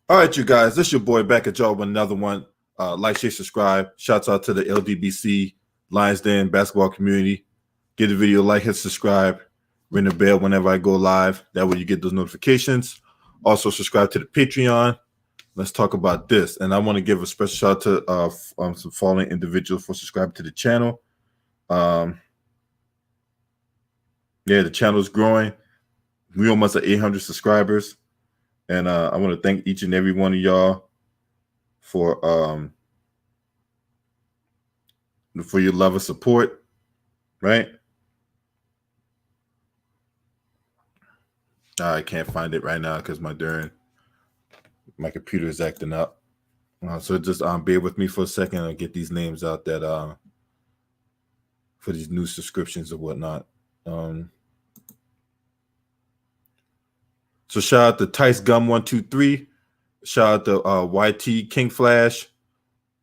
All right, you guys, this your boy back at y'all with another one. Like, share, subscribe. Shouts out to the LDBC Lions Den basketball community. Give the video a like, hit subscribe, ring the bell whenever I go live. That way you get those notifications. Also, subscribe to the Patreon. Let's talk about this. And I want to give a special shout out to some following individuals for subscribing to the channel. Yeah, the channel is growing. We almost at 800 subscribers. And I want to thank each and every one of y'all for your love and support, right? I can't find it right now because my computer is acting up. So just bear with me for a second. I'll get these names out that for these new subscriptions and whatnot. So shout out to Tice Gum 123. Shout out to YT King Flash.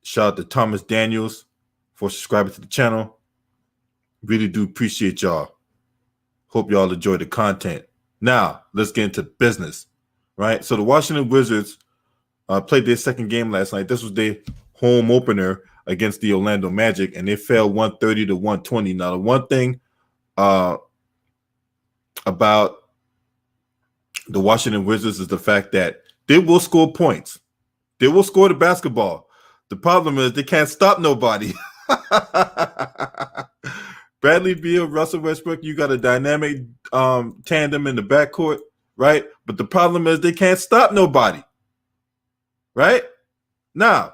Shout out to Thomas Daniels for subscribing to the channel. Really do appreciate y'all. Hope y'all enjoy the content. Now, let's get into business, right? So the Washington Wizards played their second game last night. This was their home opener against the Orlando Magic, and they fell 130 to 120. Now, the one thing about the Washington Wizards is the fact that they will score points. They will score the basketball. The problem is they can't stop nobody. Bradley Beal, Russell Westbrook, you got a dynamic tandem in the backcourt, right? But the problem is they can't stop nobody, right? Now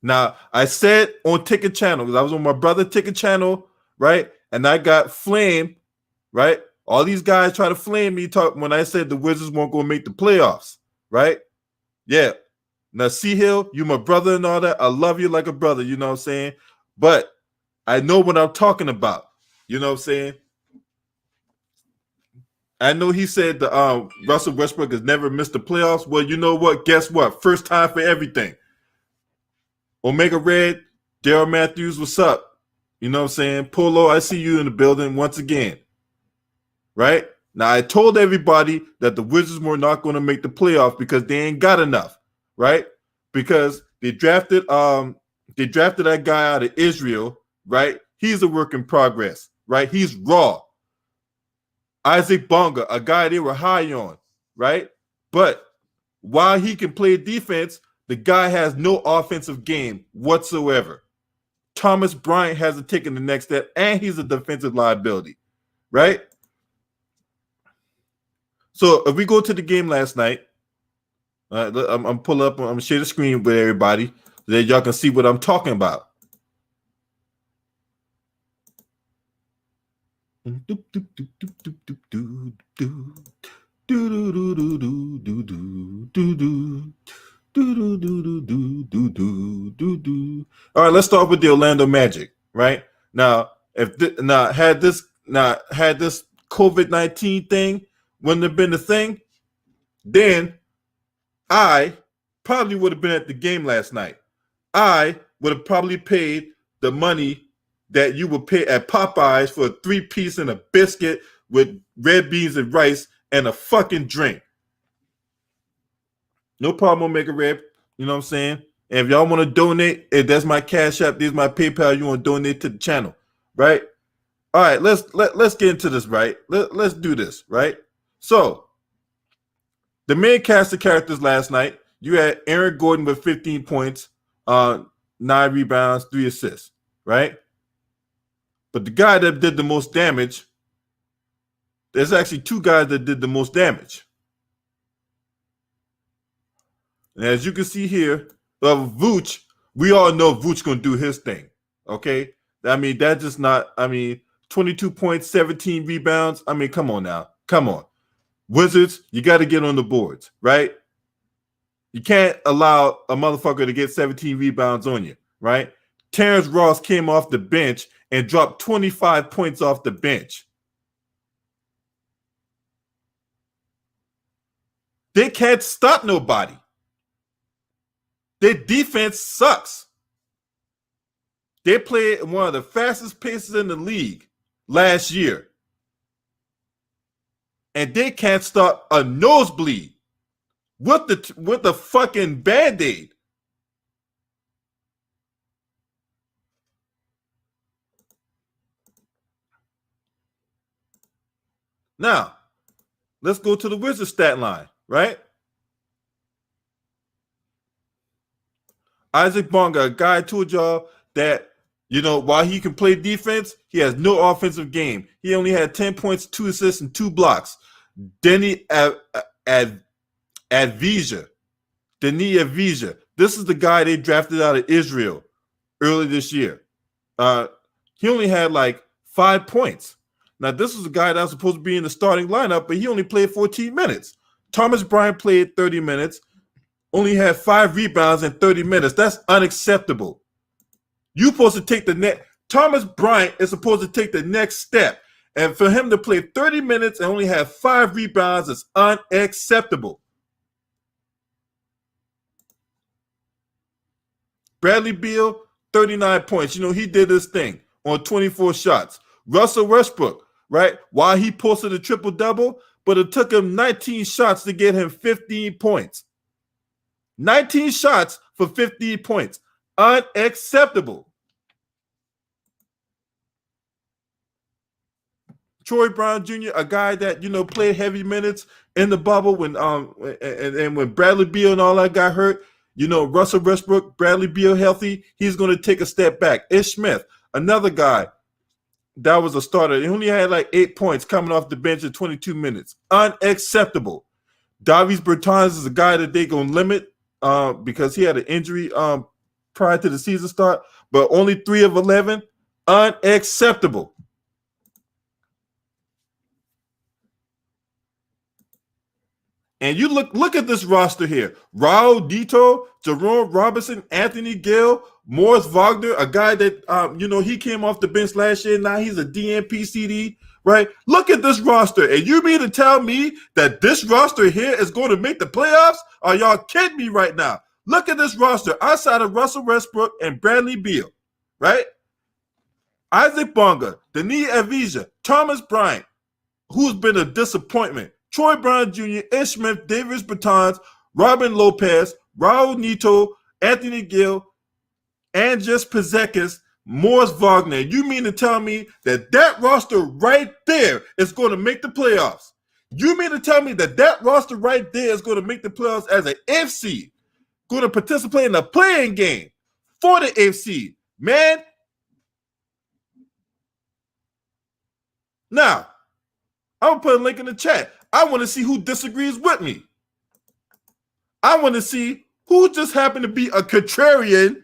I said on Ticket Channel, because I was on my brother Ticket Channel, right? And I got flamed, right? All these guys try to flame me when I said the Wizards weren't going to make the playoffs, right? Yeah. Now, C-Hill, you my brother and all that. I love you like a brother, you know what I'm saying? But I know what I'm talking about, you know what I'm saying? I know he said the Russell Westbrook has never missed the playoffs. Well, you know what? Guess what? First time for everything. Omega Red, Daryl Matthews, what's up? You know what I'm saying? Polo, I see you in the building once again. Right? Now, I told everybody that the Wizards were not going to make the playoffs because they ain't got enough, right? Because they drafted that guy out of Israel, right? He's a work in progress, right? He's raw. Isaac Bonga, a guy they were high on, right? But while he can play defense, the guy has no offensive game whatsoever. Thomas Bryant hasn't taken the next step, and he's a defensive liability, right? So if we go to the game last night, I'm pull up. I'm gonna share the screen with everybody so that y'all can see what I'm talking about. All right, let's start with the Orlando Magic. Right now, had this COVID-19 thing wouldn't have been the thing, then I probably would have been at the game last night. I would have probably paid the money that you would pay at Popeyes for a 3-piece and a biscuit with red beans and rice and a fucking drink. No problem, Omega Red. You know what I'm saying? And if y'all want to donate, that's my Cash App. This is my PayPal. You want to donate to the channel, right? All right, let's get into this, right? Let's do this, right? So, the main cast of characters last night, you had Aaron Gordon with 15 points, 9 rebounds, 3 assists, right? But the guy that did the most damage, there's actually 2 guys that did the most damage. And as you can see here, Vooch, we all know Vooch going to do his thing, okay? I mean, that's just not, 22 points, 17 rebounds. I mean, come on now. Come on. Wizards, you got to get on the boards, right? You can't allow a motherfucker to get 17 rebounds on you, right? Terrence Ross came off the bench and dropped 25 points off the bench. They can't stop nobody. Their defense sucks. They played one of the fastest paces in the league last year. And they can't stop a nosebleed. with the fucking Band-Aid. Now, let's go to the Wizards stat line, right? Isaac Bonga, a guy told y'all that, while he can play defense, he has no offensive game. He only had 10 points, 2 assists, and 2 blocks. Denny Avdija. This is the guy they drafted out of Israel early this year. He only had like 5 points. Now, this was a guy that was supposed to be in the starting lineup, but he only played 14 minutes. Thomas Bryant played 30 minutes, only had 5 rebounds in 30 minutes. That's unacceptable. You're supposed to take the next. Thomas Bryant is supposed to take the next step. And for him to play 30 minutes and only have 5 rebounds is unacceptable. Bradley Beal, 39 points. He did this thing on 24 shots. Russell Westbrook, right? While he posted a triple-double, but it took him 19 shots to get him 15 points. 19 shots for 15 points. Unacceptable. Troy Brown Jr., a guy that, played heavy minutes in the bubble when when Bradley Beal and all that got hurt. Russell Westbrook, Bradley Beal healthy, he's going to take a step back. Ish Smith, another guy that was a starter. He only had like 8 points coming off the bench in 22 minutes. Unacceptable. Davis Bertans is a guy that they're going to limit because he had an injury prior to the season start, but only 3 of 11. Unacceptable. And you look at this roster here. Raul Dito, Jerome Robinson, Anthony Gill, Morris Wagner, a guy that, he came off the bench last year. Now he's a DNP CD, right? Look at this roster. And you mean to tell me that this roster here is going to make the playoffs? Are y'all kidding me right now? Look at this roster outside of Russell Westbrook and Bradley Beal, right? Isaac Bonga, Denis Avdija, Thomas Bryant, who's been a disappointment. Troy Brown Jr., Ish Smith, Davis Bertans, Robin Lopez, Raul Neto, Anthony Gill, Andris Pezekis, Morris Wagner. You mean to tell me that roster right there is going to make the playoffs? You mean to tell me that roster right there is going to make the playoffs as an FC, going to participate in a playing game for the FC? Man. Now, I'm going to put a link in the chat. I want to see who disagrees with me. I want to see who just happened to be a contrarian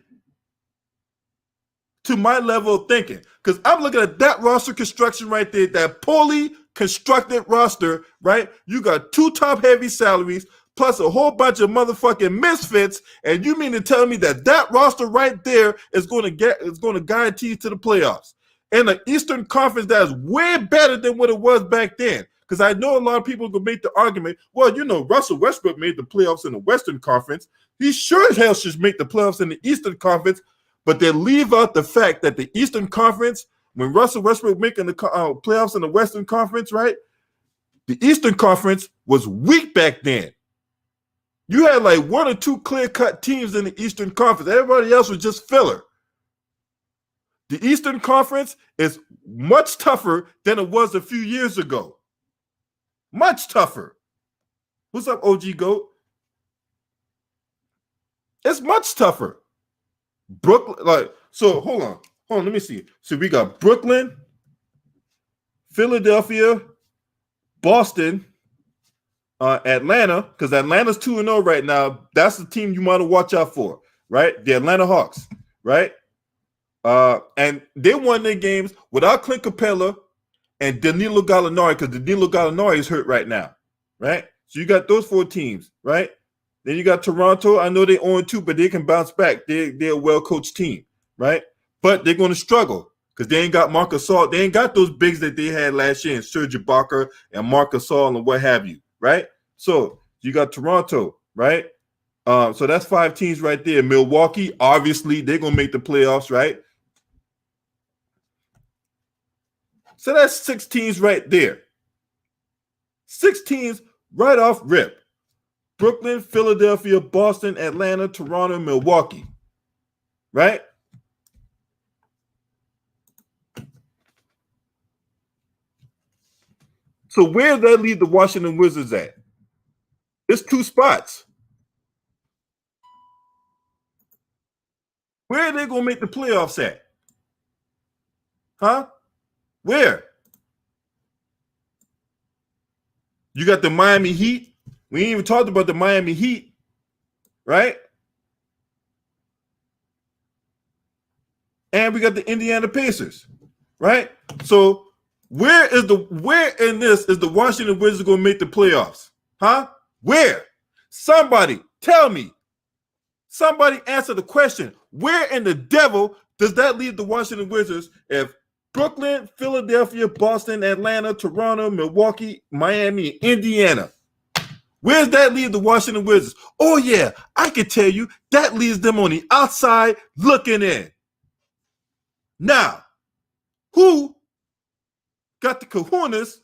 to my level of thinking. Because I'm looking at that roster construction right there, that poorly constructed roster, right? You got 2 top-heavy salaries plus a whole bunch of motherfucking misfits, and you mean to tell me that roster right there is going to guarantee you to the playoffs? In the Eastern Conference that is way better than what it was back then. Because I know a lot of people are going to make the argument, well, Russell Westbrook made the playoffs in the Western Conference. He sure as hell should make the playoffs in the Eastern Conference, but they leave out the fact that the Eastern Conference, when Russell Westbrook making the playoffs in the Western Conference, right, the Eastern Conference was weak back then. You had like 1 or 2 clear-cut teams in the Eastern Conference. Everybody else was just filler. The Eastern Conference is much tougher than it was a few years ago. Much tougher. What's up, OG Goat? It's much tougher. Brooklyn, hold on, let me see. So we got Brooklyn, Philadelphia, Boston, Atlanta, because Atlanta's 2-0 right now. That's the team you want to watch out for, right? The Atlanta Hawks, right? And they won their games without Clint Capella and Danilo Gallinari, because Danilo Gallinari is hurt right now, right? So you got those 4 teams, right? Then you got Toronto. I know they 0-2, but they can bounce back. They're a well-coached team, right? But they're going to struggle because they ain't got Marc Gasol. They ain't got those bigs that they had last year in Serge Ibaka and Marc Gasol and what have you, right? So you got Toronto, right? So that's 5 teams right there. Milwaukee, obviously, they're going to make the playoffs, right? So that's 6 teams right there. 6 teams right off rip. Brooklyn, Philadelphia, Boston, Atlanta, Toronto, Milwaukee. Right? So where does that leave the Washington Wizards at? It's 2 spots. Where are they going to make the playoffs at? Huh? Where? You got the Miami Heat. We ain't even talked about the Miami Heat, right? And we got the Indiana Pacers, right? So where in this is the Washington Wizards going to make the playoffs? Huh? Where? Somebody tell me. Somebody answer the question. Where in the devil does that leave the Washington Wizards if Brooklyn, Philadelphia, Boston, Atlanta, Toronto, Milwaukee, Miami, Indiana? Where's that leave the Washington Wizards? Oh, yeah, I can tell you that leaves them on the outside looking in. Now, who got the kahunas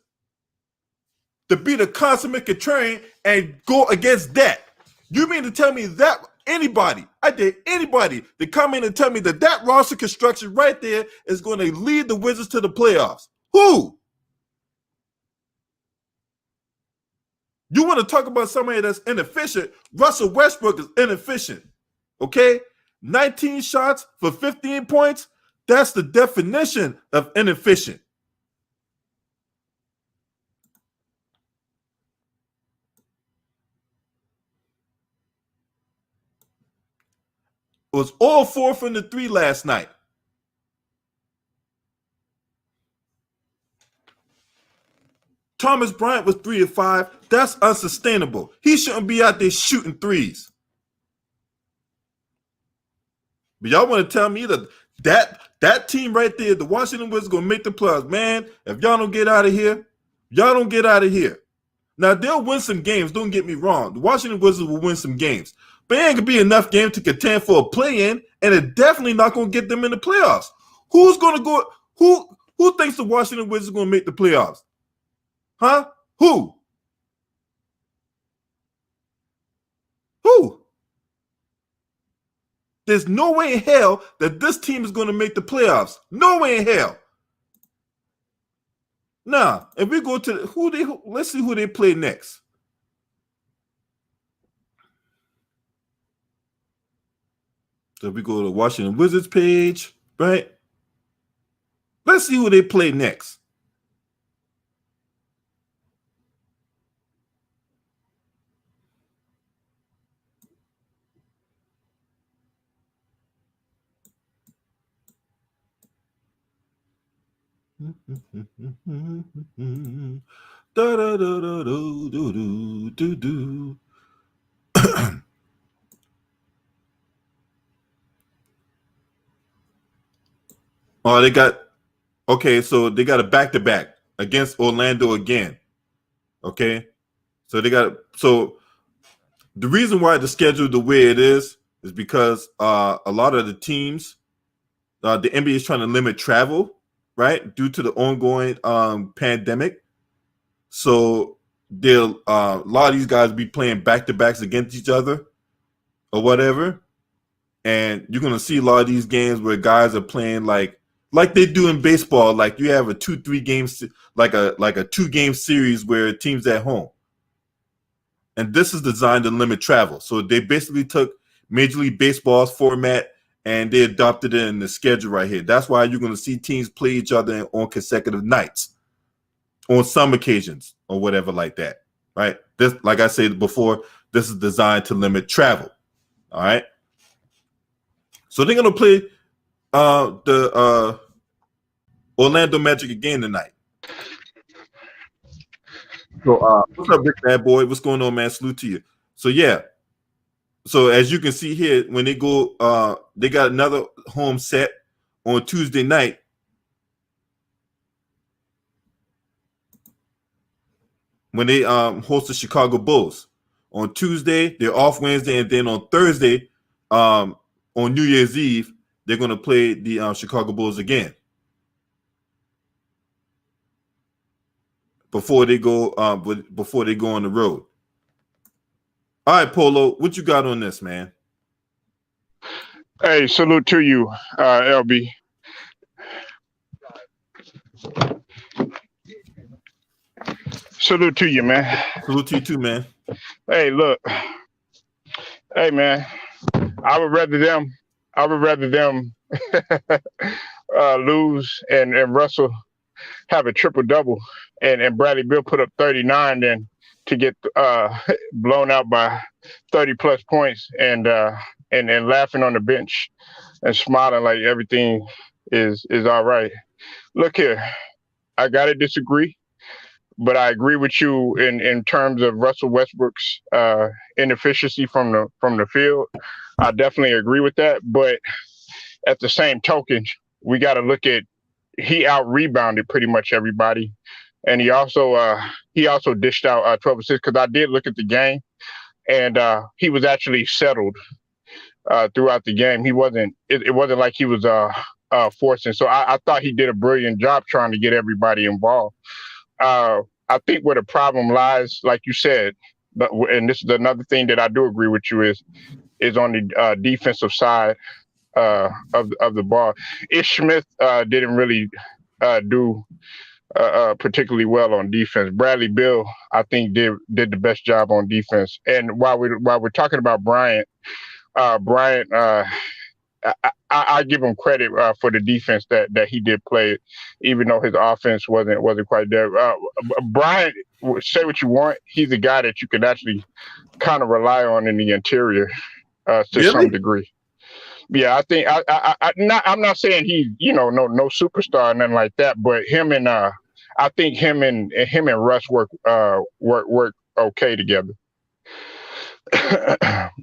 to be the consummate contrarian and go against that? You mean to tell me that anybody, I dare anybody to come in and tell me that that roster construction right there is going to lead the Wizards to the playoffs? Who? You want to talk about somebody that's inefficient? Russell Westbrook is inefficient. Okay? 19 shots for 15 points. That's the definition of inefficient. It was all 4 from the 3 last night. Thomas Bryant was 3 of 5. That's unsustainable. He shouldn't be out there shooting threes. But y'all want to tell me that team right there, the Washington Wizards, going to make the playoffs. Man, if y'all don't get out of here, y'all don't get out of here. Now, they'll win some games. Don't get me wrong. The Washington Wizards will win some games. But it ain't going to be enough games to contend for a play-in, and it's definitely not going to get them in the playoffs. Who's going to go? Who thinks the Washington Wizards are going to make the playoffs? Huh? Who? Who? There's no way in hell that this team is going to make the playoffs. No way in hell. Now, if we go to let's see who they play next. So if we go to the Washington Wizards page, right? Let's see who they play next. Da, da, da, da, do, do, do, do. Oh, they got so they got a back-to-back against Orlando again. Okay. So the reason why the schedule the way it is because a lot of the teams, the NBA is trying to limit travel, right, due to the ongoing pandemic. So they'll a lot of these guys be playing back-to-backs against each other or whatever, and you're gonna see a lot of these games where guys are playing like they do in baseball. Like you have a 2-3 games, like a 2-game series where teams at home. And this is designed to limit travel. So they basically took Major League Baseball's format and they adopted it in the schedule right here. That's why you're going to see teams play each other on consecutive nights, on some occasions or whatever like that, right? This, like I said before, this is designed to limit travel. All right. So they're going to play the Orlando Magic again tonight. So what's up, Rick Bad Boy? What's going on, man? Salute to you. So yeah. So as you can see here, when they go, they got another home set on Tuesday night. When they host the Chicago Bulls. On Tuesday, they're off Wednesday, and then on Thursday, on New Year's Eve, they're going to play the Chicago Bulls again. Before they go on the road. All right, Polo, what you got on this, man? Hey, salute to you, LB. Salute to you, man. Salute to you too, man. Hey, look. Hey, man. I would rather them. I would rather them lose and Russell have a triple double, and Bradley Beal put up 39 than to get blown out by 30 plus points and laughing on the bench and smiling like everything is all right. Look here, I gotta disagree, but I agree with you in terms of Russell Westbrook's inefficiency from the field. I definitely agree with that, but at the same token, we got to look at he out rebounded pretty much everybody, and he also dished out 12 assists because I did look at the game, and he was actually settled throughout the game. He wasn't. It wasn't like he was forcing. So I thought he did a brilliant job trying to get everybody involved. I think where the problem lies, like you said, and this is another thing that I do agree with you is on the defensive side of the ball. Ish Smith didn't really do particularly well on defense. Bradley Beal, I think, did the best job on defense. And while we're talking about Bryant, I give him credit for the defense that he did play, even though his offense wasn't quite there. Bryant, say what you want, he's a guy that you can actually kind of rely on in the interior to some degree. Yeah, I think I'm not saying he's no superstar or nothing like that, but him and I think him and Russ work okay together.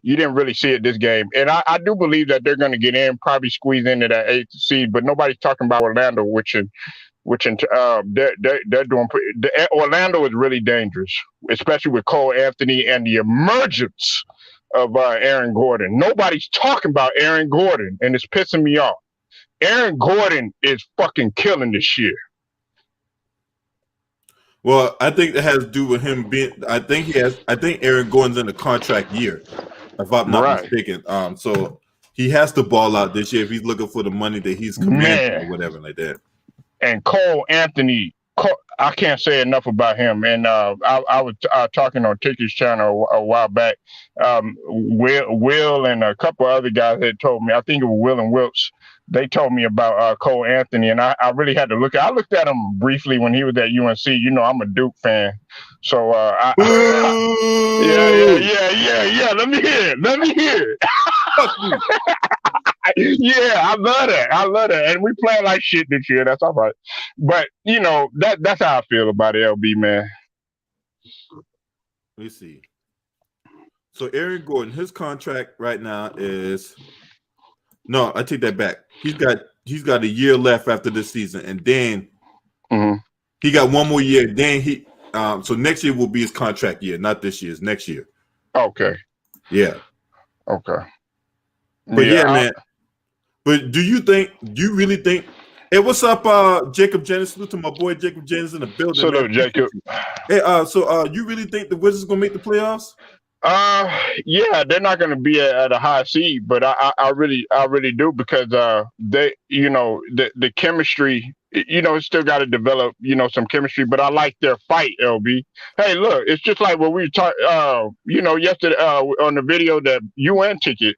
You didn't really see it this game, and I do believe that they're going to get in, probably squeeze into that 8th seed. But nobody's talking about Orlando, which they're doing. Orlando is really dangerous, especially with Cole Anthony and the emergence of Aaron Gordon. Nobody's talking about Aaron Gordon, and it's pissing me off. Aaron Gordon is fucking killing this year. Well, I think that has to do with him being. I think Aaron Gordon's in a contract year, if I'm not mistaken. So he has to ball out this year if he's looking for the money that he's commanding or whatever like that. And Cole Anthony, I can't say enough about him. And I was talking on Ticket's channel a while back. Will and a couple other guys had told me. I think it was Will and Wilkes. They told me about Cole Anthony, and I really had to look. I looked at him briefly when he was at UNC. You know, I'm a Duke fan, so yeah. Let me hear it. Yeah, I love that, and we playing like shit this year. That's all right, but that's how I feel about LB, man. Let me see. So Aaron Gordon, his contract right now is. No, I take that back. He's got a year left after this season, and then he got one more year. Then so next year will be his contract year, not this year's. Next year. Okay. Yeah. Okay. But man. But do you really think? Hey, what's up, Jacob Jennings? Salute to my boy Jacob Jennings in the building. Salute, Jacob. Hey, so you really think the Wizards gonna make the playoffs? Yeah, they're not going to be at a high seed, but I really do because they, the chemistry, it's still got to develop, some chemistry. But I like their fight, LB. Hey, look, it's just like what we talked, yesterday on the video that UN Ticket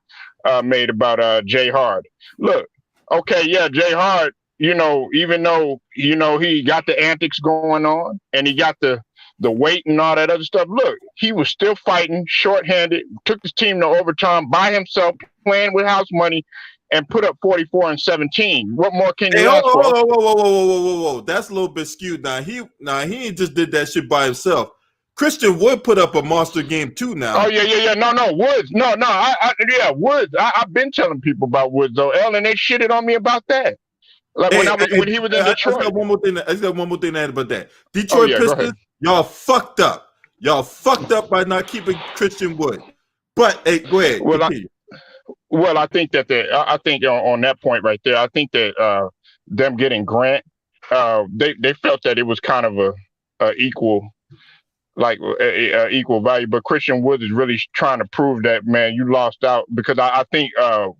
made about Jay Hard. Look, okay, yeah, Jay Hard, even though he got the antics going on and he got the weight and all that other stuff. Look, he was still fighting, shorthanded, took his team to overtime by himself, playing with house money, and put up 44 and 17. What more can you ask for? Whoa. That's a little bit skewed. He ain't just did that shit by himself. Christian Wood put up a monster game too now. Oh, yeah. No, Woods. No, Woods. I've been telling people about Woods, though. And they shitted on me about that. Like when he was in Detroit. I just got one more thing to add about that. Detroit Pistons, y'all fucked up. Y'all fucked up by not keeping Christian Wood. But hey, go ahead. Well, I think that I think on that point right there, I think that them getting Grant, they felt that it was kind of a equal equal value. But Christian Woods is really trying to prove that, man, you lost out, because I think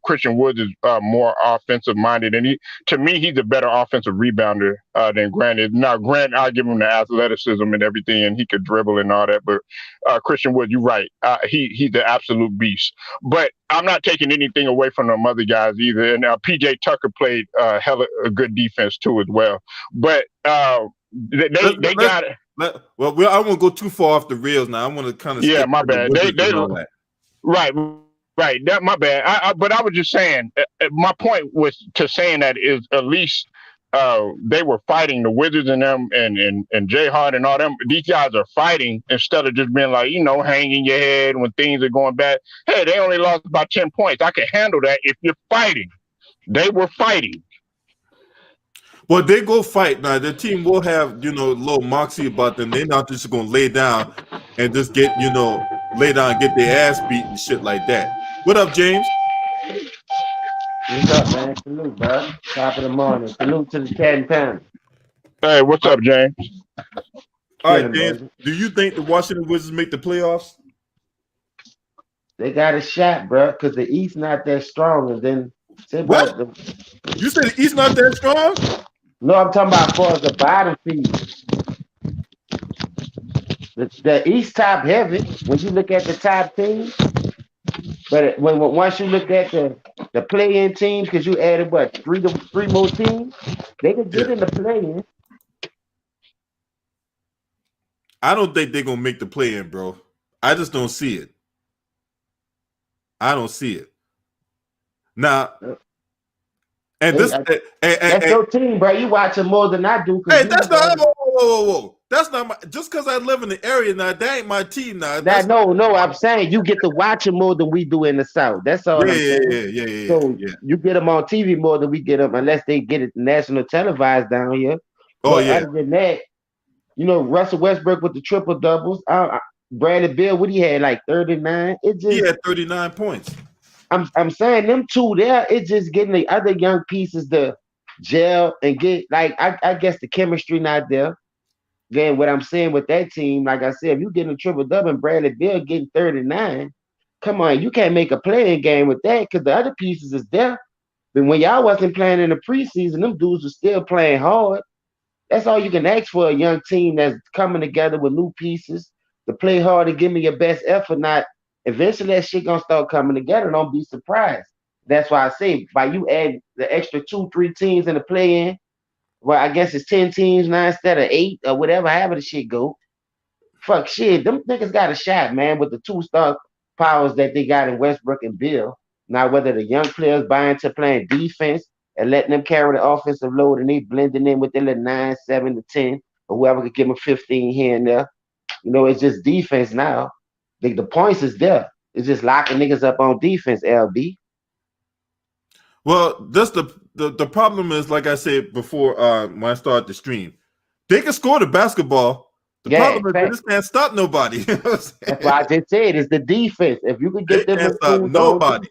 Christian Woods is more offensive minded, and to me he's a better offensive rebounder than Grant is. Now Grant, I'll give him the athleticism and everything, and he could dribble and all that, but Christian Woods, you're right, he's the absolute beast. But I'm not taking anything away from them other guys either. And PJ Tucker played hella a good defense too as well. But they got it. Well, I won't go too far off the rails now. I want to kind of my bad. Right. That my bad. But I was just saying. My point was to saying that is at least they were fighting, the Wizards and them and Jay Hart and all them. These guys are fighting instead of just being like, hanging your head when things are going bad. Hey, they only lost about 10 points. I can handle that if you're fighting. They were fighting. Well, they go fight. Now, the team will have, a little moxie about them. They're not just going to lay down and just get, lay down and get their ass beat and shit like that. What up, James? What's up, man? Salute, bro. Top of the morning. Salute to the Cat and Pound. Hey, what's up, James? All right, James. Do you think the Washington Wizards make the playoffs? They got a shot, bro, because the East not that strong. And then what? You said the East not that strong? No, I'm talking about as far as the bottom feed. The East top heavy when you look at the top teams. But once you look at the play-in teams, because you added three more teams, they could get in the play-in. I don't think they're gonna make the play-in, bro. I just don't see it. I don't see it. Now, and that's your team, bro. You watching more than I do. Hey, that's not. Whoa. That's not my. Just because I live in the area now, that ain't my team now. No. I'm saying you get to watch it more than we do in the South. That's all. I'm saying. Yeah. So you get them on TV more than we get them, unless they get it national televised down here. Other than that, Russell Westbrook with the triple doubles. Bradley Beal, what he had, like 39. He had 39 points. I'm saying them two there, it's just getting the other young pieces to gel and get, like, I guess the chemistry not there. Then what I'm saying with that team, like I said, if you getting a triple double and Bradley Beal getting 39, come on, you can't make a playing game with that because the other pieces is there. But when y'all wasn't playing in the preseason, them dudes were still playing hard. That's all you can ask for a young team that's coming together with new pieces to play hard and give me your best effort. Not eventually that shit gonna start coming together. Don't be surprised. That's why I say by you add the extra 2-3 teams in the play-in, well, I guess it's 10 teams now instead of 8 or whatever, however the shit go. Fuck shit. Them niggas got a shot, man, with the 2-star powers that they got in Westbrook and Bill. Now, whether the young players buy into playing defense and letting them carry the offensive load and they blending in with their little 9, 7 to 10, or whoever could give them 15 here and there. It's just defense now. The points is there. It's just locking niggas up on defense, LB. Well, that's the problem is, like I said before, when I started the stream, they can score the basketball. The problem is they just can't stop nobody. That's why I just said it's the defense. If you could get them to stop nobody.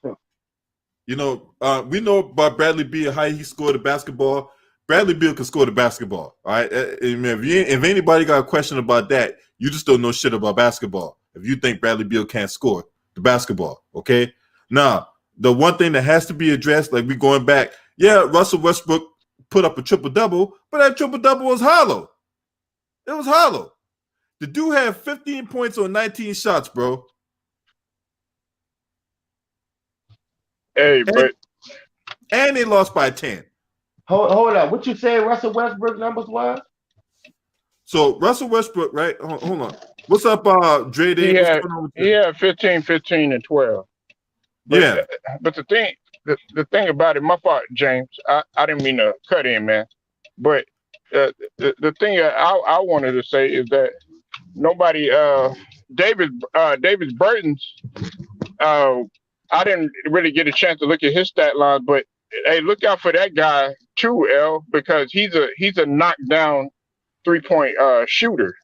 We know about Bradley Beal, how he scored the basketball. Bradley Beal can score the basketball. All right. If anybody got a question about that, you just don't know shit about basketball. If you think Bradley Beal can't score the basketball, okay? Now, the one thing that has to be addressed, like we going back, Russell Westbrook put up a triple-double, but that triple-double was hollow. It was hollow. The dude had 15 points on 19 shots, bro. Hey, and they lost by 10. Hold up. What you say Russell Westbrook numbers was? So Russell Westbrook, right? Hold on. What's up, Dre? He had 15, 15, and 12. But, but the thing about it, my fault, James. I didn't mean to cut in, man. But the thing I wanted to say is that nobody, David Burton's. I didn't really get a chance to look at his stat line, but hey, look out for that guy too, L, because he's a knockdown 3-point shooter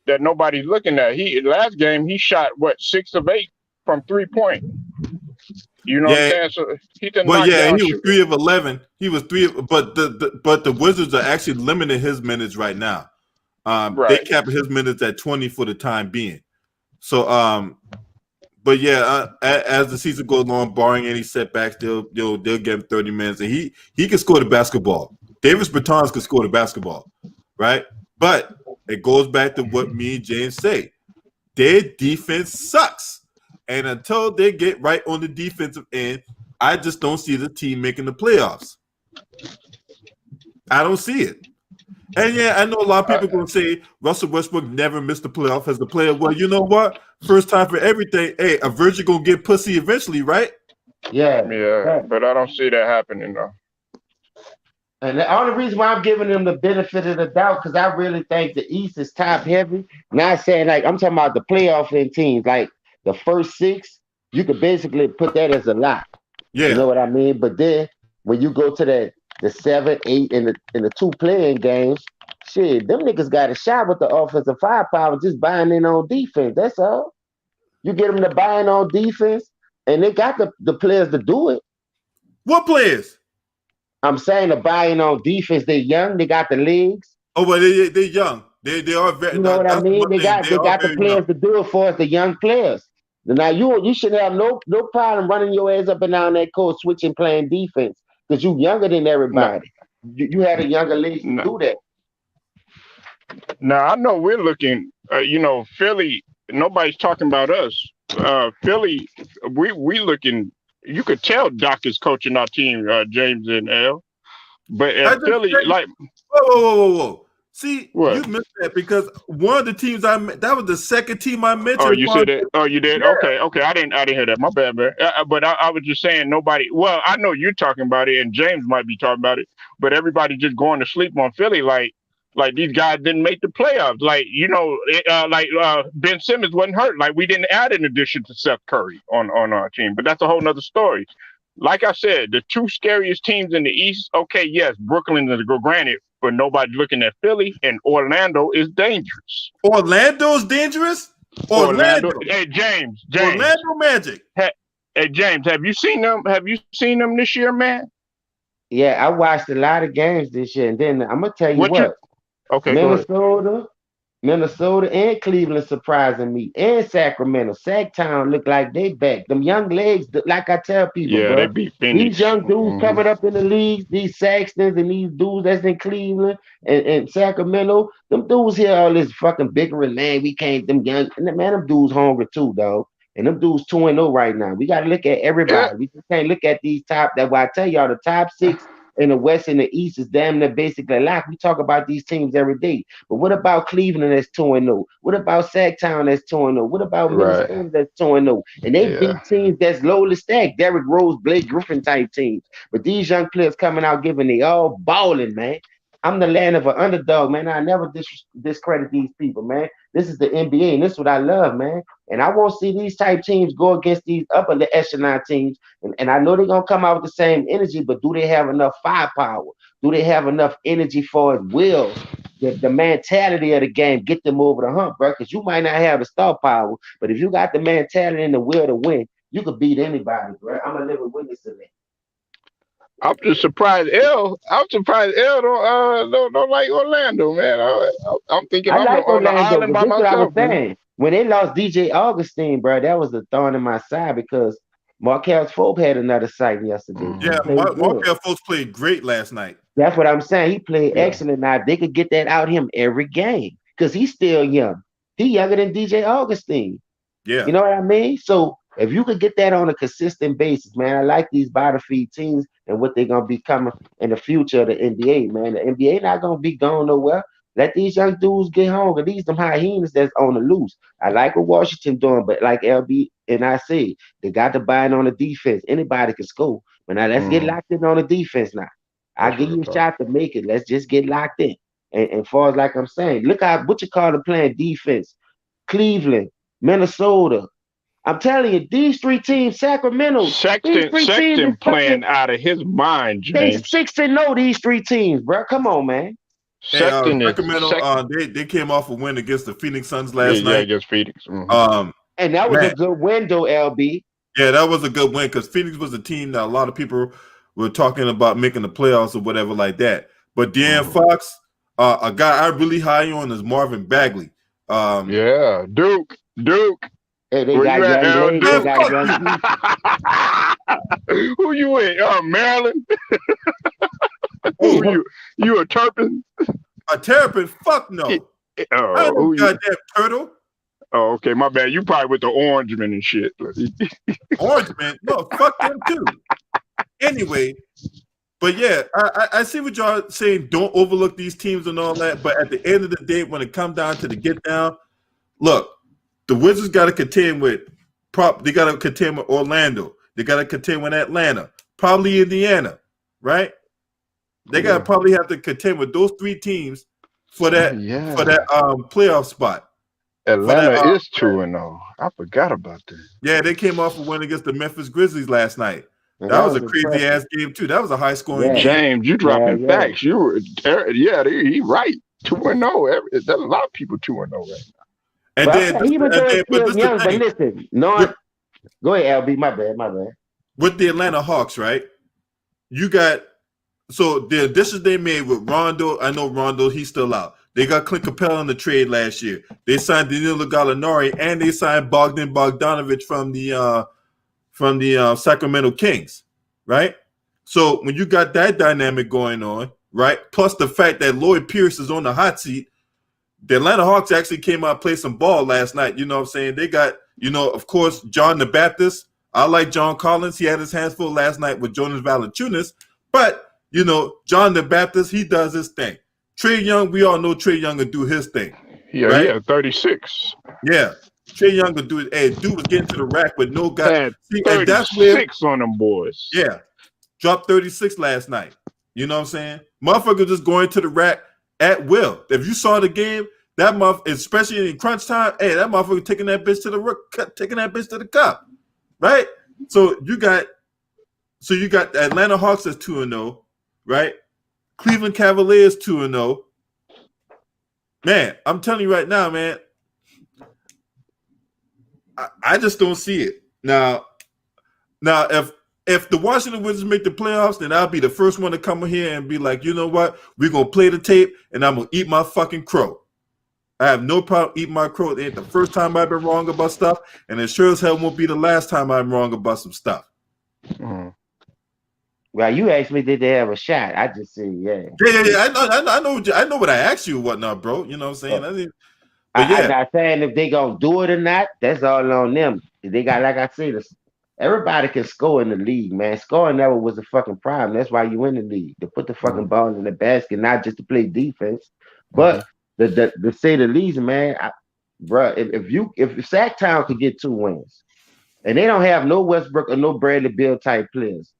that nobody's looking at. Last game he shot 6 of 8 from 3-point. You know what I'm saying? So he's a knockdown he was shooter. 3 of 11. He was 3 of, but the Wizards are actually limiting his minutes right now. They capped his minutes at 20 for the time being. So, but yeah, as the season goes on, barring any setbacks, they'll give him 30 minutes, and he can score the basketball. Davis Bertans can score the basketball, right? But it goes back to what me and James say. Their defense sucks. And until they get right on the defensive end, I just don't see the team making the playoffs. I don't see it. And yeah, I know a lot of people going to say Russell Westbrook never missed the playoff as the player. Well, you know what? First time for everything. Hey, a virgin going to get pussy eventually, right? Yeah. But I don't see that happening, though. And the only reason why I'm giving them the benefit of the doubt, because I really think the East is top heavy. Not saying like I'm talking about the playoff in teams, like the first 6, you could basically put that as a lock. Yeah. You know what I mean? But then when you go to the 7, 8, and the 2 playing games, shit, them niggas got a shot with the offensive firepower just buying in on defense. That's all. You get them to buying on defense, and they got the players to do it. What players? I'm saying the buying on defense. They're young. They got the legs. Oh, but they're young. They are very. You know what I mean? They got the players to do it for us. The young players. Now you should have no problem running your ass up and down that court, switching, playing defense, because you younger than everybody. No. You had a younger league to do that. Now I know we're looking. Philly. Nobody's talking about us. Philly. We looking. You could tell Doc is coaching our team, James and L. But Philly, like, whoa. See, what? You missed that because one of the teams that was the second team I mentioned. Oh, you said that? Oh, you did? Yeah. Okay. I didn't hear that. My bad, man. But I was just saying nobody. Well, I know you're talking about it, and James might be talking about it, but everybody just going to sleep on Philly, like these guys didn't make the playoffs. Like, Ben Simmons wasn't hurt. Like, we didn't add an addition to Seth Curry on our team. But that's a whole nother story. Like I said, the 2 scariest teams in the East, okay, yes, Brooklyn is granted, but nobody's looking at Philly, and Orlando is dangerous. Orlando's dangerous? Orlando. Hey, James. Orlando Magic. Hey, James, have you seen them? Have you seen them this year, man? Yeah, I watched a lot of games this year, and then I'm going to tell you what. Okay, Minnesota and Cleveland surprising me, and Sacramento. Sacktown look like they back. Them young legs, like I tell people, bro, they beat Phoenix. These young dudes coming up in the leagues, these Saxtons and these dudes that's in Cleveland and Sacramento, them dudes here all this fucking bickering, man. We can't, them young, and man, them dudes hungry too, dog. And them dudes 2-0 right now. We got to look at everybody. Yeah. We just can't look at these top. That's why I tell y'all the top 6 in the West and the East is damn near basically locked. We talk about these teams every day. But what about Cleveland that's 2-0? What about Sacktown that's 2-0? What about Minnesota that's 2-0? And they beat teams that's lowly stacked. Derrick Rose, Blake Griffin type teams. But these young players coming out giving they all balling, man. I'm the land of an underdog, man. I never discredit these people, man. This is the NBA, and this is what I love, man. And I won't see these type teams go against these upper echelon teams. And I know they're going to come out with the same energy, but do they have enough firepower? Do they have enough energy for it? Will the mentality of the game get them over the hump, bro? Because you might not have the star power, but if you got the mentality and the will to win, you could beat anybody, bro. I'm a living witness to that. I'm just surprised L don't like Orlando, man. I'm thinking I like on the island by myself. What I was saying. When they lost DJ Augustine, bro, that was a thorn in my side because Markelle Fultz had another sighting yesterday. Yeah, Markelle Fultz played great last night. That's what I'm saying. He played excellent. Now they could get that out of him every game because he's still young. He's younger than DJ Augustine. Yeah, you know what I mean. So if you could get that on a consistent basis, man, I like these bottom feed teams and what they're gonna be coming in the future of the NBA, man. The NBA not gonna be going nowhere. Let these young dudes get home. And these them hyenas that's on the loose. I like what Washington doing, but like LB and I say, they got to buy in on the defense. Anybody can score. But now let's get locked in on the defense now. I'll give you a shot to make it. Let's just get locked in. And far as like I'm saying, look how what you call them playing defense. Cleveland, Minnesota. I'm telling you, these 3 teams, Sacramento, Sexton playing out of his mind, James. They 6-0, these 3 teams, bro. Come on, man. Sacramento, they came off a win against the Phoenix Suns last night. Yeah, against Phoenix. And that was a good win, though, LB. Yeah, that was a good win because Phoenix was a team that a lot of people were talking about making the playoffs or whatever like that. But De'Aaron Fox, A guy I really high on is Marvin Bagley. Yeah, Duke. Hey, they Where you got at, young L? legs. They Man, Duke? got fuck young you. people. Who you in? Maryland? Hey, Who you? You a Turpin? A Terrapin? Fuck no. I ain't no Who you? goddamn turtle. Oh, okay, my bad. You probably with the Orangemen and shit. Orange man. No, fuck them too. Anyway, but yeah, I see what y'all saying. Don't overlook these teams and all that. But at the end of the day, when it comes down to the get down, look, the Wizards got to contend with They got to contend with Orlando. They got to contend with Atlanta, probably Indiana, right? They got to probably have to contend with those three teams for that playoff spot. Atlanta is 2-0. I forgot about that. Yeah, they came off a win against the Memphis Grizzlies last night. and That was a impressive. crazy ass game too. That was a high scoring Yeah. game. James, you dropping Yeah. facts. You were, he right. 2-0. There's a lot of people 2-0 right now. And But then, even though it's but still this young, the but thing listen, no, go ahead, LB. My bad. with the Atlanta Hawks, right? You got the additions they made with Rondo. I know Rondo, he's still out. They got Clint Capella in the trade last year. They signed Danilo Gallinari and they signed Bogdan Bogdanovic from the Sacramento Kings, right? So when you got that dynamic going on, right? Plus the fact that Lloyd Pierce is on the hot seat, the Atlanta Hawks actually came out and played some ball last night. You know what I'm saying? They got, of course, John the Baptist. I like John Collins. He had his hands full last night with Jonas Valanciunas. But, John the Baptist, he does his thing. Trae Young, we all know Trae Young will do his thing. Yeah, right? yeah, 36. Yeah. Trae Young will do it. Hey, dude was getting to the rack with no guy. Had See, 36 and that's where, on them boys. yeah, dropped 36 last night. You know what I'm saying? Motherfucker just going to the rack at will. If you saw the game, that especially in crunch time, hey, that motherfucker taking that bitch to the cup, right? So you got the Atlanta Hawks as 2-0, right? Cleveland Cavaliers 2-0. Man, I'm telling you right now, man, I just don't see it. Now, if the Washington Wizards make the playoffs, then I'll be the first one to come here and be like, you know what? We're going to play the tape, and I'm going to eat my fucking crow. I have no problem eating my crow. It ain't the first time I've been wrong about stuff, and it sure as hell won't be the last time I'm wrong about some stuff. Mm. Well, you asked me, did they have a shot? I just said, yeah. Yeah. I know what I asked you, whatnot, bro. You know what I'm saying? I'm not saying if they gonna do it or not. That's all on them. They got, like I said, everybody can score in the league, man. Scoring never was a fucking problem. That's why you in the league, to put the fucking ball in the basket, not just to play defense. But to say the least, man, bro, if Sacktown could get 2 wins, and they don't have no Westbrook or no Bradley Beal type players,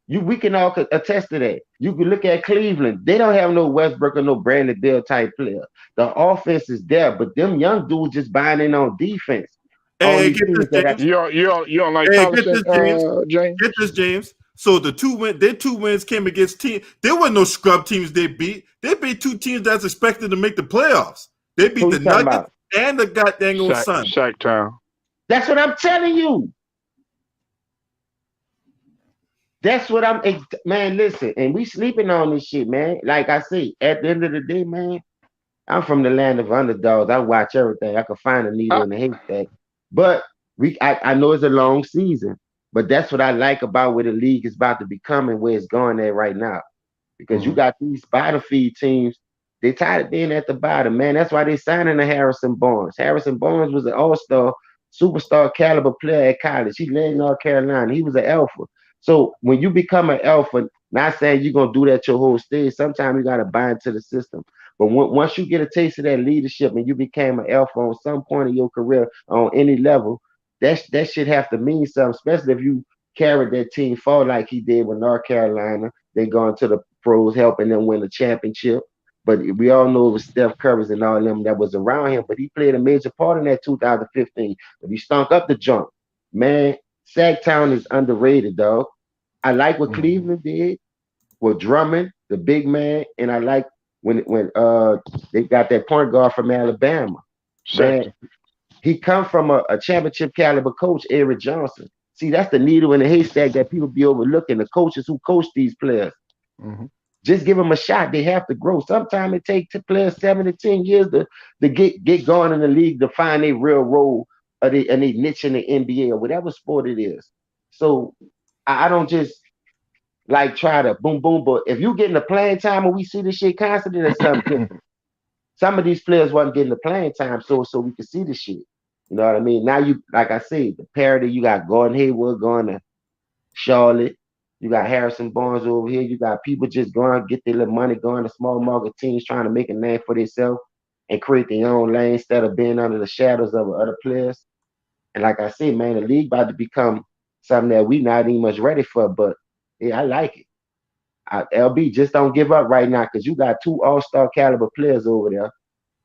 we can all attest to that. You can look at Cleveland; they don't have no Westbrook or no Bradley Beal type player. The offense is there, but them young dudes just buying in on defense. Hey, get this, James. You don't like Collison, James? Get this, James. So their 2 wins came against teams. There were no scrub teams they beat. They beat 2 teams that's expected to make the playoffs. They beat the Nuggets and the goddamn Suns. Sacktown. That's what I'm telling you. That's what man, listen, and we sleeping on this shit, man. Like I say, at the end of the day, man, I'm from the land of underdogs. I watch everything. I can find a needle in the haystack. But I know it's a long season, but that's what I like about where the league is about to become and where it's going at right now. Because you got these bottom feed teams, they tired of being at the bottom, man. That's why they signing the Harrison Barnes. Harrison Barnes was an all-star, superstar caliber player at college. He led North Carolina. He was an alpha. So when you become an alpha, not saying you're going to do that your whole stage, sometimes you got to buy into the system. But once you get a taste of that leadership and you became an alpha on some point in your career on any level, that should have to mean something, especially if you carried that team forward like he did with North Carolina, then going to the pros, helping them win a championship. But we all know it was Steph Curry and all them that was around him, but he played a major part in that 2015. But he stunk up the junk. Man, Sacktown is underrated, dog. I like what Cleveland did with Drummond, the big man, and I like when they got that point guard from Alabama. Man, he come from a championship caliber coach, Eric Johnson. See, that's the needle in the haystack that people be overlooking, the coaches who coach these players. Just give them a shot. They have to grow. Sometimes it takes players 7 to 10 years to get going in the league to find a real role and they niche in the NBA or whatever sport it is. So I don't just like try to boom boom. But if you getting the playing time and we see this shit constantly, that's something different. Some of these players wasn't getting the playing time, so we could see the shit. You know what I mean? Now you, like I said, the parity. You got Gordon Hayward going to Charlotte. You got Harrison Barnes over here. You got people just going get their little money going to small market teams trying to make a name for themselves and create their own lane instead of being under the shadows of other players. And like I said, man, the league about to become something that we not even much ready for. But yeah, I like it. LB, just don't give up right now because you got two all-star caliber players over there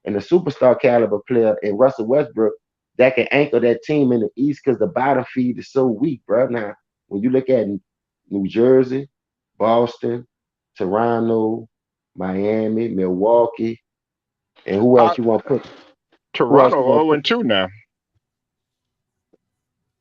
and a superstar caliber player in Russell Westbrook that can anchor that team in the East because the bottom feed is so weak, bro. Now, when you look at New Jersey, Boston, Toronto, Miami, Milwaukee, and who else you want to put? Toronto 0-2 now.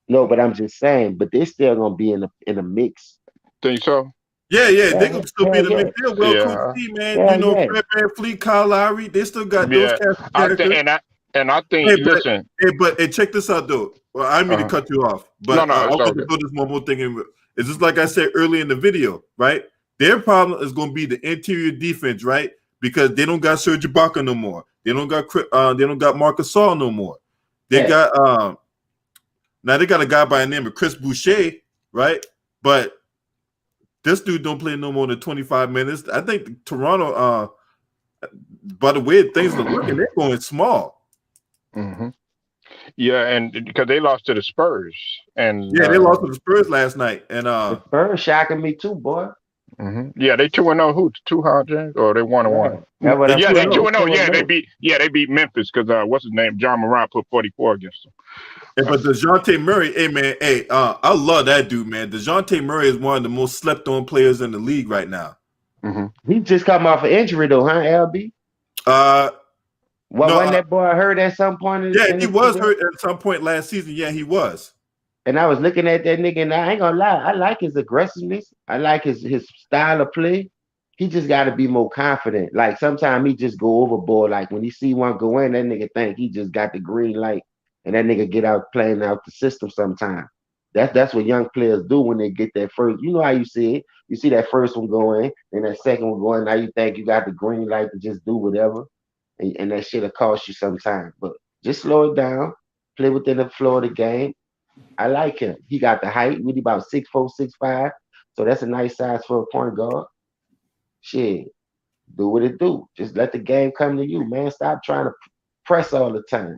No, but I'm just saying, but they're still gonna be in the mix. Think so? Yeah, they're gonna still be in the mix. They're well coached team, man. Fred VanVleet, Kyle Lowry, they still got those characters. I think listen. But check this out though. Well, I didn't mean to cut you off, but I want to throw this one more thing in. It's just like I said earlier in the video, right? Their problem is going to be the interior defense, right? Because they don't got Serge Ibaka no more. They don't got Marcus Gasol no more. They got now they got a guy by the name of Chris Boucher, right? But this dude don't play no more than 25 minutes. I think Toronto, by the way things are looking, they're going small. Mm-hmm. Yeah, and because they lost to the Spurs, and they lost to the Spurs last night, and the Spurs shocking me too, boy. Mm-hmm. Yeah, they 2-0. Who 200 or they 1-1? Yeah, they 2-0. Yeah, they beat Memphis because what's his name? John Morant put 44 against them. But DeJounte Murray, I love that dude, man. DeJounte Murray is one of the most slept-on players in the league right now. Mm-hmm. He just come off an injury though, huh, LB? Wasn't that boy hurt at some point? He was hurt at some point last season. Yeah, he was. And I was looking at that nigga, and I ain't gonna lie, I like his aggressiveness. I like his style of play. He just got to be more confident. Like sometimes he just go overboard. Like when he see one go in, that nigga think he just got the green light, and that nigga get out playing out the system. Sometimes that's what young players do when they get that first. You know how you see it. You see that first one go in, then that second one go in. Now you think you got the green light to just do whatever. And that shit'll cost you sometimes. But just slow it down, play within the flow of the game. I like him. He got the height, really about 6'4", 6'5". So that's a nice size for a point guard. Shit, do what it do. Just let the game come to you, man. Stop trying to press all the time.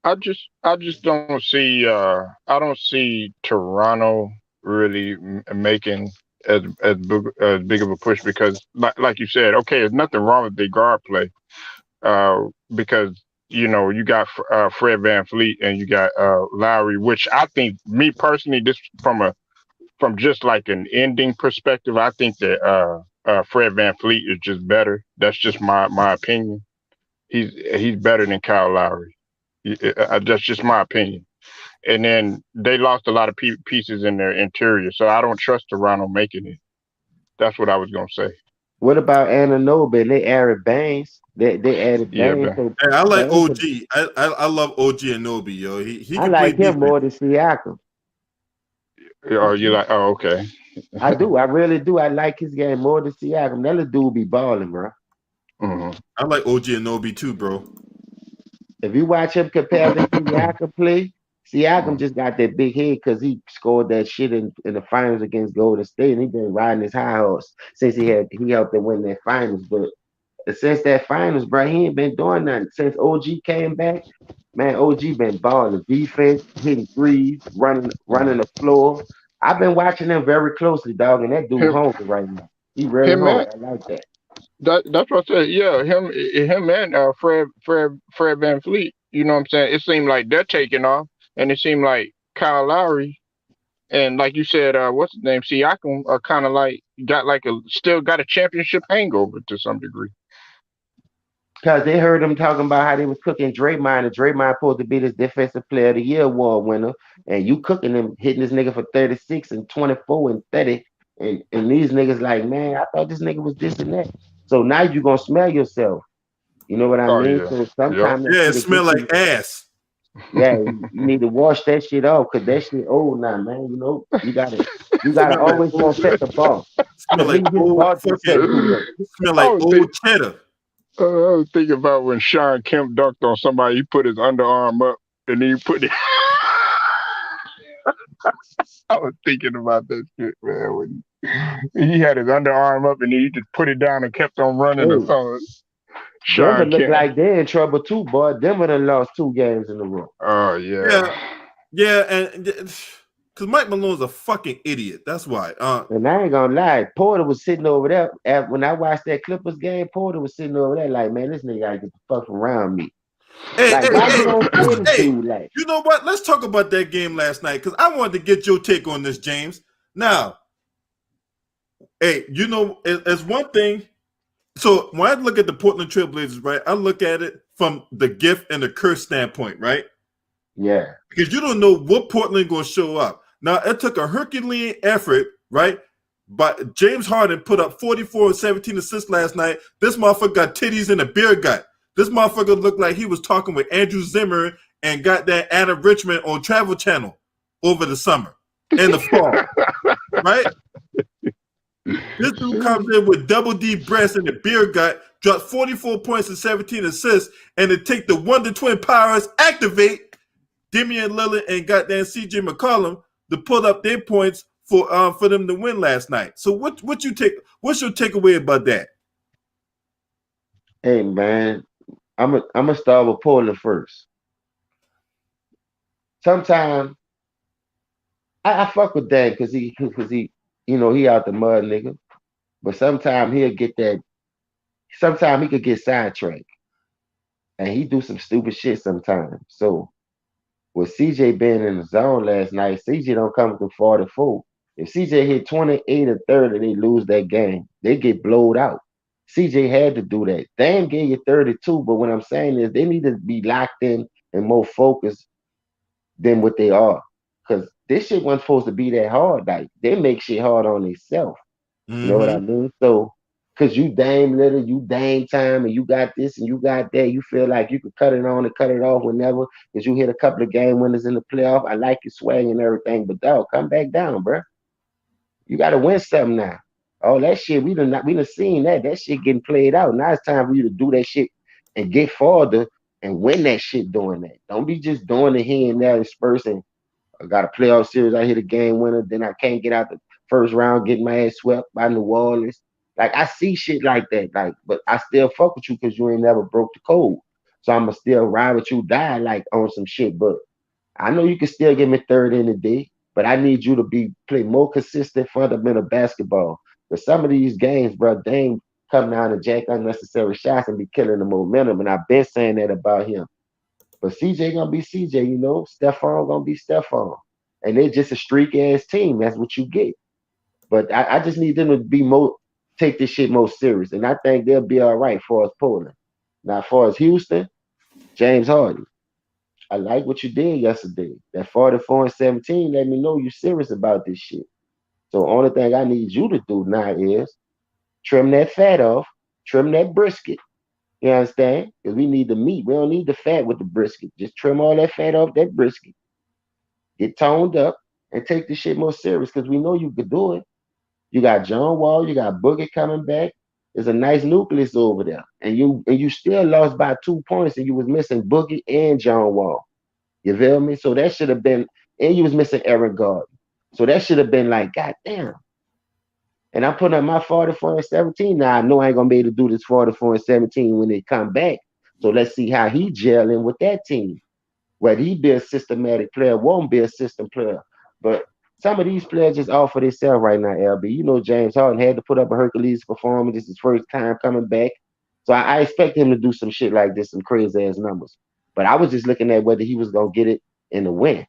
I just don't see. I don't see Toronto really making as big of a push because, like you said, okay, there's nothing wrong with the guard play, because you got Fred VanVleet and you got Lowry, which I think, me personally, this from just like an ending perspective, I think that Fred VanVleet is just better. That's just my opinion. He's better than Kyle Lowry. That's just my opinion. And then they lost a lot of pieces in their interior, so I don't trust Toronto making it. That's what I was gonna say. What about Anunoby? They added Baines. They added Baines. Hey, I like OG. I love OG Anunoby, yo. He I like him more than Siakam. Oh, you like? Oh, okay. I do. I really do. I like his game more than Siakam. That little dude be balling, bro. Mm-hmm. I like OG Anunoby too, bro. If you watch him compared to Siakam play, Siakam just got that big head because he scored that shit in the finals against Golden State, and he been riding his high horse since he helped them win that finals. But since that finals, bro, he ain't been doing nothing. Since OG came back, man, OG been balling defense, hitting threes, running the floor. I've been watching him very closely, dog, and that dude hungry right now. He really hungry. I like that. That's what I said. Yeah, him and Fred VanVleet. You know what I'm saying? It seemed like they're taking off, and it seemed like Kyle Lowry and, like you said, what's his name, Siakam, are kind of like still got a championship hangover to some degree. Because they heard him talking about how they was cooking Draymond, and Draymond supposed to be this Defensive Player of the Year award winner, and you cooking him, hitting this nigga for 36 and 24 and 30 And these niggas like, man, I thought this nigga was this and that. So now you gonna smell yourself. You know what I Oh mean? yeah. So Yep. sometimes that Yeah, it shit smell get to you. like ass. Yeah, you need to wash that shit off because that shit old now, man. You know, you gotta Smell like always gonna old, set the bar. smell Because like niggas get the old bar to be set fucking, too low. smell I like was old think cheddar. I was thinking about when Sean Kemp dunked on somebody. He put his underarm up and then he put it. I was thinking about that shit, man. When he had his underarm up and he just put it down and kept on running or Hey, something. Denver Sean look Kemp. like they're in trouble too, boy. Denver done lost 2 games in a row. Oh yeah. Yeah, yeah, and because Mike Malone's a fucking idiot. That's why. And I ain't gonna lie, Porter was sitting over there. When I watched that Clippers game, Porter was sitting over there like, man, this nigga gotta get the fuck around me. Hey, Like, hey, why you hey, don't play the hey! dude? Like, You know what? Let's talk about that game last night because I wanted to get your take on this, James. Now, hey, you know, it's one thing. So when I look at the Portland Trailblazers, right, I look at it from the gift and the curse standpoint, right? yeah, Because you don't know what Portland going to show up. Now, it took a Herculean effort, right? But James Harden put up 44 and 17 assists last night. This motherfucker got titties and a beer gut. This motherfucker looked like he was talking with Andrew Zimmer and got that Anna Richmond on Travel Channel over the summer and the fall, right? This dude comes in with double D breasts and a beer gut, drops 44 points and 17 assists, and to take the Wonder Twin powers, activate Damian Lillard and goddamn CJ McCollum to put up their points for them to win last night. So what you take? What's your takeaway about that? hey man, I'm gonna start with Portland first. Sometimes I fuck with Dan because he he out the mud nigga. But sometimes he'll get that. Sometimes he could get sidetracked and he do some stupid shit sometimes. So with CJ being in the zone last night, CJ don't come to 44. If CJ hit 28 or 30, they lose that game. They get blowed out. CJ had to do that. Dan gave you 32, but what I'm saying is they need to be locked in and more focused than what they are. Because this shit wasn't supposed to be that hard. Like they make shit hard on themselves. You know what I Mm-hmm. mean? So, cause you Dame Little, you Dame time, and you got this and you got that, you feel like you could cut it on and cut it off whenever, cause you hit a couple of game winners in the playoff. I like your swag and everything, but dog, come back down, bro. You got to win something now. All that shit, we done seen that. That shit getting played out. Now it's time for you to do that shit and get farther and win that shit doing that. Don't be just doing it here and there and spurts and I got a playoff series. I hit a game winner. Then I can't get out the first round, getting my ass swept by New Orleans. Like I see shit like that. Like, but I still fuck with you because you ain't never broke the code. So I'ma still ride with you, die like on some shit. But I know you can still give me third in the day. But I need you to play more consistent fundamental basketball. But some of these games, bro, they ain't come down and jack unnecessary shots and be killing the momentum. And I've been saying that about him. But CJ gonna be CJ, Stephon gonna be Stephon. And they're just a streak ass team. That's what you get. But I just need them to be more take this shit more serious. And I think they'll be all right for us Portland. Now for us Houston, James Harden. I like what you did yesterday. That 44 and 17 let me know you're serious about this shit. So only thing I need you to do now is trim that fat off, trim that brisket. You understand? Because we need the meat. We don't need the fat with the brisket. Just trim all that fat off that brisket. Get toned up and take this shit more serious because we know you could do it. You got John Wall, you got Boogie coming back. There's a nice nucleus over there. And you still lost by 2 points and you was missing Boogie and John Wall. You feel me? So that should have been, and you was missing Aaron Gordon. So that should have been like, God damn. And I'm putting up my 44 and 17. Now I know I ain't gonna be able to do this 44 and 17 when they come back. So let's see how he gelling with that team. Whether he be a systematic player, won't be a system player. But some of these players just offer themselves right now, LB. You know, James Harden had to put up a Hercules performance. This is his first time coming back. So I expect him to do some shit like this, some crazy ass numbers. But I was just looking at whether he was gonna get it in the win.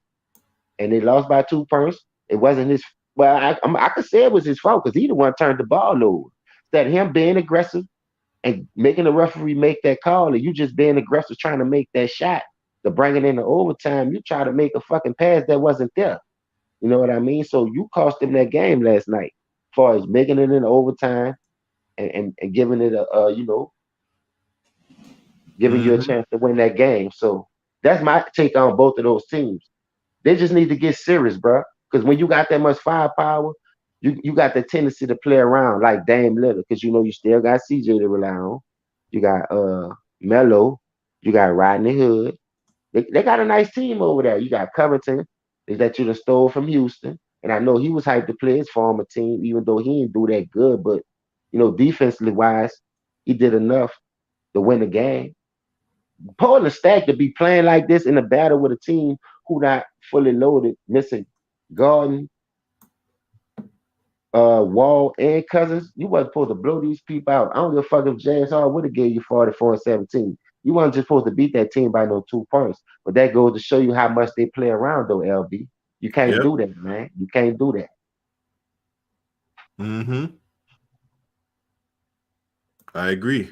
And they lost by 2 points. It wasn't his well, I could say it was his fault because he the one turned the ball over. That him being aggressive and making the referee make that call, and you just being aggressive trying to make that shot to bring it into overtime, you try to make a fucking pass that wasn't there. You know what I mean? So you cost him that game last night. far as making it in overtime and giving it a giving you a Mm-hmm. chance to win that game. So that's my take on both of those teams. They just need to get serious, bro. Because when you got that much firepower, you got the tendency to play around like Dame Lillard, because you still got CJ to rely on. You got Melo, you got Rodney Hood. They got a nice team over there. You got Covington that you done stole from Houston. And I know he was hyped to play his former team, even though he didn't do that good. But defensively wise, he did enough to win the game. Portland stacked to be playing like this in a battle with a team who not fully loaded, missing Garden, Wall, and Cousins. You wasn't supposed to blow these people out. I don't give a fuck if James Hall would have gave you 44 and 17. You wasn't just supposed to beat that team by no 2 points. But that goes to show you how much they play around though, LB. You can't Yep. do that, man. You can't do that. Mm-hmm. I agree.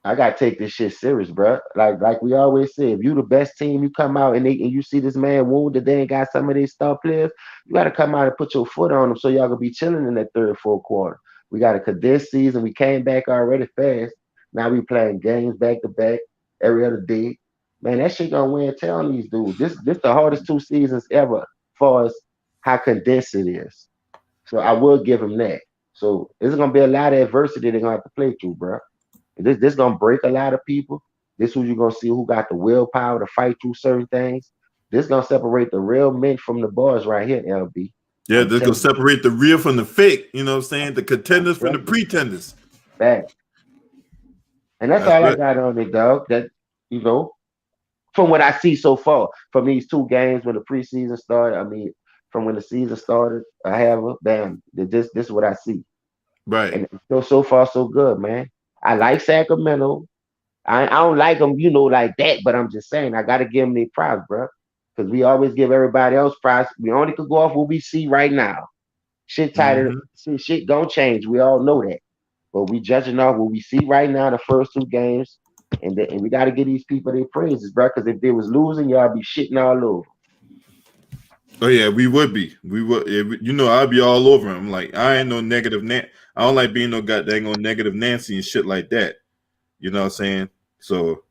I gotta take this shit serious, bro. Like we always say, if you the best team, you come out and you see this man wounded, they ain't got some of these star players, you gotta come out and put your foot on them so y'all can be chilling in that third, fourth quarter. We got a condensed season. We came back already fast. Now we playing games back to back every other day. Man, that shit gonna wear and tear on these dudes. This the hardest 2 seasons ever, as far as how condensed it is. So I will give them that. So there's gonna be a lot of adversity they're gonna have to play through, bro. This gonna break a lot of people. This who you're gonna see who got the willpower to fight through certain things. This gonna separate the real men from the boys right here, LB. Yeah, I'm this gonna telling you, separate the real from the fake. You know what I'm saying? The I'm contenders from the telling you. pretenders. That. And that's That's all I what. got on it, dog. That you know, from what I see so far, from these 2 games when the preseason started, I mean, from when the season started, I have a bam. This is what I see. Right. And so far so good, man. I like Sacramento. I don't like them, like that, but I'm just saying I gotta give them their props, bro. Because we always give everybody else props. We only could go off what we see right now. Shit tighter, Mm-hmm. shit gonna change. We all know that. But we judging off what we see right now, the first 2 games, and we gotta give these people their praises, bro. Because if they was losing, y'all be shitting all over. Oh yeah, we would be. We would. I'd be all over him. Like I ain't no negative I don't like being no goddamn on negative Nancy and shit like that. You know what I'm saying? So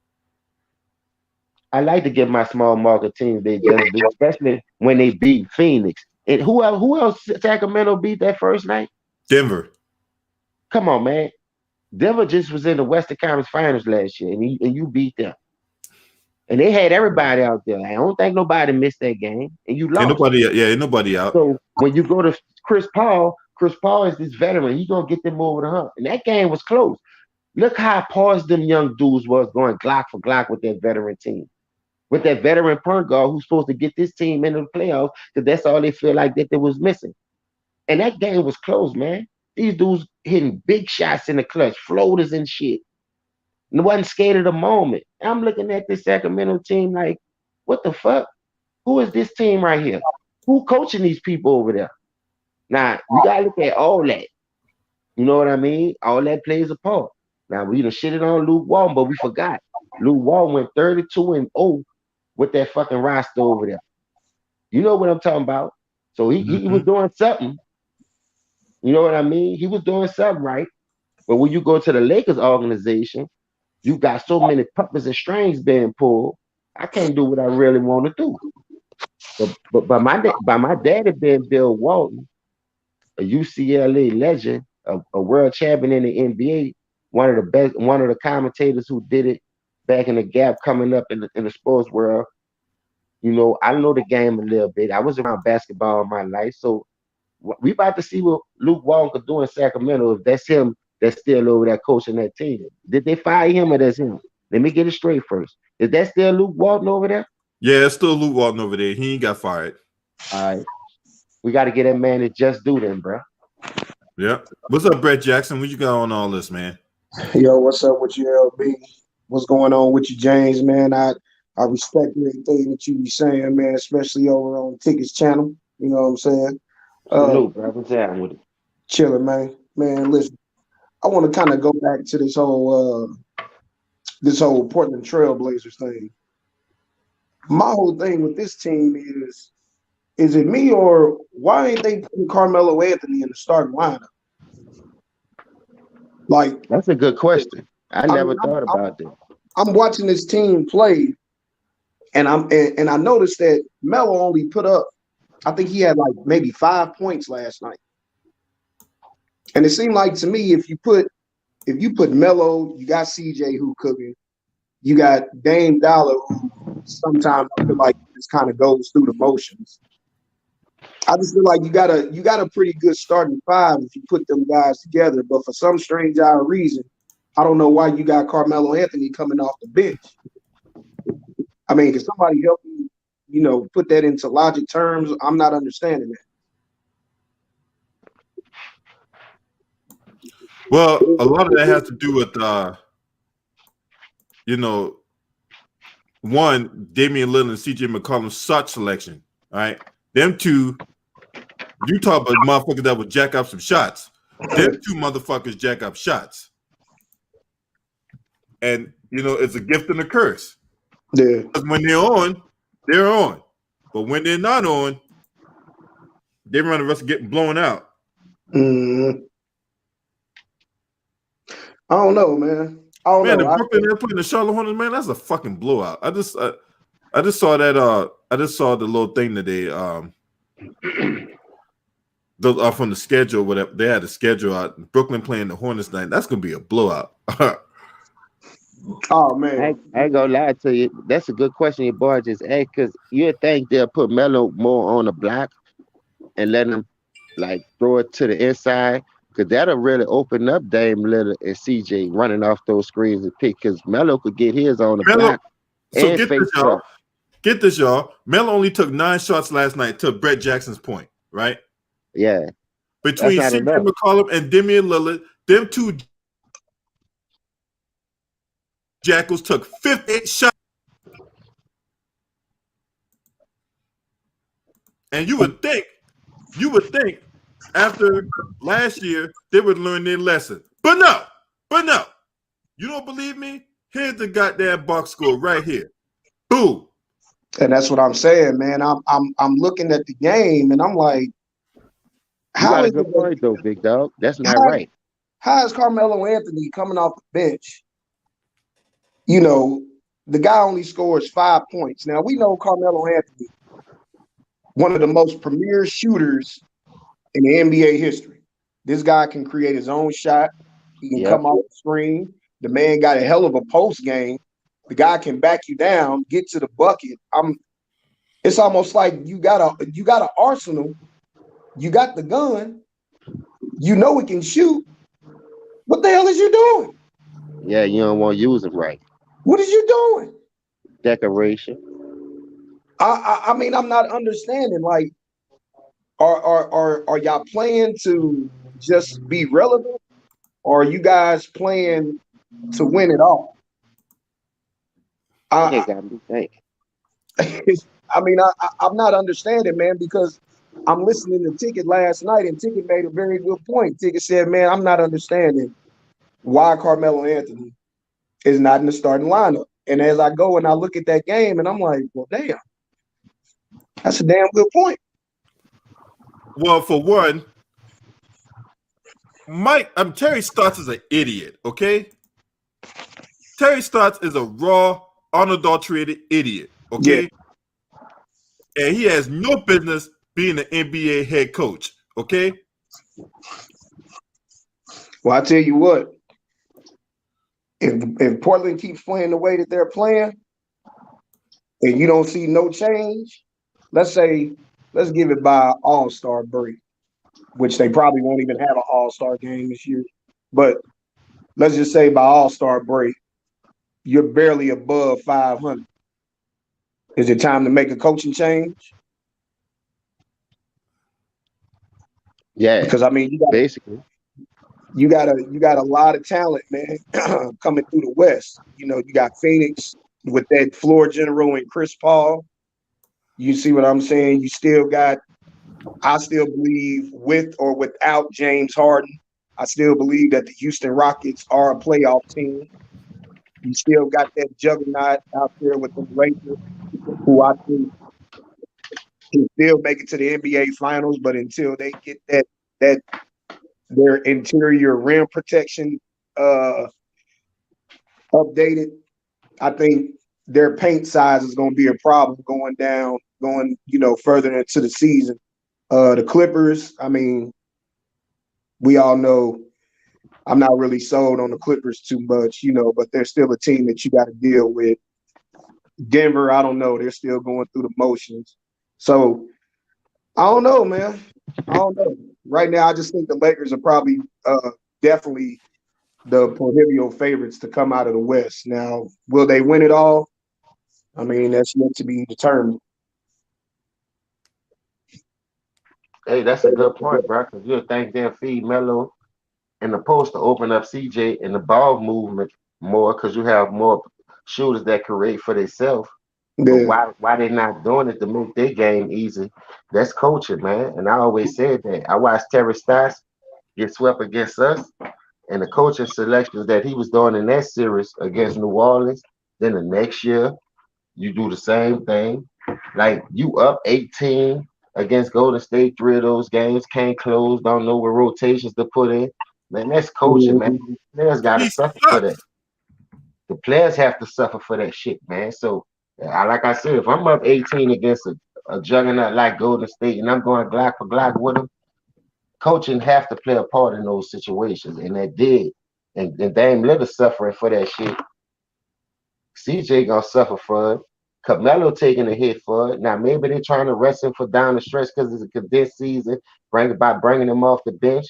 I like to give my small market teams they just do, especially when they beat Phoenix. And who else Sacramento beat that first night? Denver. Come on, man. Denver just was in the Western Conference Finals last year, and you beat them. And they had everybody out there. I don't think nobody missed that game, and you Ain't lost. nobody. Yeah, ain't nobody out. So when you go to Chris Paul is this veteran. He's gonna get them over the hump. And that game was close. Look how paused them young dudes was going Glock for Glock with that veteran team. With that veteran point guard who's supposed to get this team into the playoffs, because that's all they feel like that they was missing. And that game was close, man. These dudes hitting big shots in the clutch, floaters and shit. And wasn't scared of the moment. I'm looking at this Sacramento team like, what the fuck? Who is this team right here? Who coaching these people over there? Now, we gotta look at all that. You know what I mean? All that plays a part. Now, we done shitted on Luke Walton, but we forgot. Luke Walton went 32-0 with that fucking roster over there. You know what I'm talking about? So he was Mm-hmm. doing something. You know what I mean? He was doing something right. But when you go to the Lakers organization, you got so many puppets and strings being pulled. I can't do what I really want to do. But my daddy being Bill Walton, a UCLA legend, a world champion in the NBA, one of the best, one of the commentators who did it back in the gap coming up in the sports world. I know the game a little bit. I was around basketball in my life, so we about to see what Luke Walton could do in Sacramento if that's him that's still over there coaching that team. Did they fire him or that's him? Let me get it straight first. Is that still Luke Walton over there? Yeah, it's still Luke Walton over there. He ain't got fired. All right. We got to get that man to just do them, bro. Yeah. What's up, Brett Jackson? What you got on all this, man? Yo, what's up with you, LB? What's going on with you, James, man? I respect everything that you be saying, man, especially over on Tickets channel. You know what I'm saying? Salute, bro. What's happening with it? Chilling, man. Man, listen, I want to kind of go back to this whole Portland Trailblazers thing. My whole thing with this team is is it me or why ain't they putting Carmelo Anthony in the starting lineup? Like, That's a good question. I I never mean, thought about that. I'm watching this team play, and I noticed that Melo only put up, I think he had like maybe 5 points last night. And it seemed like to me, if you put Melo, you got CJ who cooking, you got Dame Dollar who sometimes I feel like just kind of goes through the motions. I just feel like you got a pretty good starting five if you put them guys together. But for some strange odd reason, I don't know why you got Carmelo Anthony coming off the bench. I mean, can somebody help me, put that into logic terms? I'm not understanding that. Well, a lot of that has to do with one, Damian Lillard and CJ McCollum's shot selection. All right. Them two, you talk about motherfuckers that would jack up some shots. Them two motherfuckers jack up shots. And it's a gift and a curse. Yeah. Because when they're on, they're on. But when they're not on, they run the risk of getting blown out. I don't know, man. I don't know. The Brooklyn they're playing the Charlotte Hornets, man, that's a fucking blowout. I just saw that I just saw the little thing that they from the schedule, whatever they had a schedule out. Brooklyn playing the Hornets night. That's gonna be a blowout. Oh man, I ain't gonna lie to you. That's a good question your boy just asked, because you'd think they'll put Melo more on the block and let him like throw it to the inside, because that'll really open up Dame Lillard and CJ running off those screens and pick, because Melo could get his on the block. So and get face this, y'all. up. Get this, y'all. Melo only took 9 shots last night to Brett Jackson's point, right? Yeah. Between That's not CJ enough. McCollum and Damian Lillard, them two jackals took 58 shots. And you would think after last year they would learn their lesson. But no. You don't believe me? Here's the goddamn box score right here. Boom. and that's what I'm saying, man. I'm looking at the game and I'm like, You how got a is good point though, big dog. That's not how- right. how is Carmelo Anthony coming off the bench? The guy only scores 5 points. Now we know Carmelo Anthony, one of the most premier shooters in the NBA history. This guy can create his own shot. He can Yep. come off the screen. The man got a hell of a post game. The guy can back you down, get to the bucket. It's almost like you got an arsenal. You got the gun. You know it can shoot. What the hell is you doing? Yeah, you don't want to use them right. What is you doing? Decoration. I mean, I'm not understanding. Like, are y'all playing to just be relevant, or are you guys playing to win it all? They I, got me thinking. I mean, I'm not understanding, man, because I'm listening to Ticket last night, and Ticket made a very good point. Ticket said, man, I'm not understanding why Carmelo Anthony is not in the starting lineup. And as I go and I look at that game, and I'm like, well, damn, that's a damn good point. Well, for one, Terry Stotts is an idiot, okay? Terry Stotts is a raw, unadulterated idiot, okay? Yeah. And he has no business being an NBA head coach, okay? Well, I tell you what, if Portland keeps playing the way that they're playing, and you don't see no change, let's give it by All-Star break, which they probably won't even have an All-Star game this year. But let's just say by All-Star break, you're barely above 500. Is it time to make a coaching change? Yeah. Because I mean, basically. you got a lot of talent, man, coming through the West. You got Phoenix with that floor general and Chris Paul. You see what I'm saying? You still got, I still believe, with or without James Harden, I still believe that the Houston Rockets are a playoff team. You still got that juggernaut out there with the Lakers, who I think can still make it to the NBA Finals, but until they get that their interior rim protection updated, I think their paint size is going to be a problem going further into the season. The Clippers, I mean, we all know I'm not really sold on the Clippers too much, but they're still a team that you got to deal with. Denver, I don't know. They're still going through the motions. So I don't know, man. I don't know. Right now, I just think the Lakers are probably definitely the proverbial favorites to come out of the West. Now, will they win it all? I mean, that's yet to be determined. Hey, that's a good point, bro. Because you'll think they'll feed Melo in the post to open up CJ and the ball movement more because you have more shooters that create for themselves. But Yeah. why they not doing it to make their game easy? That's coaching, man. And I always said that. I watched Terry Stotts get swept against us, and the coaching selections that he was doing in that series against New Orleans. Then the next year, you do the same thing. Like you up 18 against Golden State, 3 of those games can't close, don't know what rotations to put in. Man, that's coaching, man. Mhm. The players gotta He suffer for that. sucks. The players have to suffer for that shit, man. So like I said, if I'm up 18 against a juggernaut like Golden State and I'm going Glock for Glock with them, coaching have to play a part in those situations. And that did. And Dame Lillard suffering for that shit. CJ gonna suffer for it. Carmelo taking a hit for it. Now maybe they're trying to rest him for down the stretch because it's a condensed season, bringing him off the bench.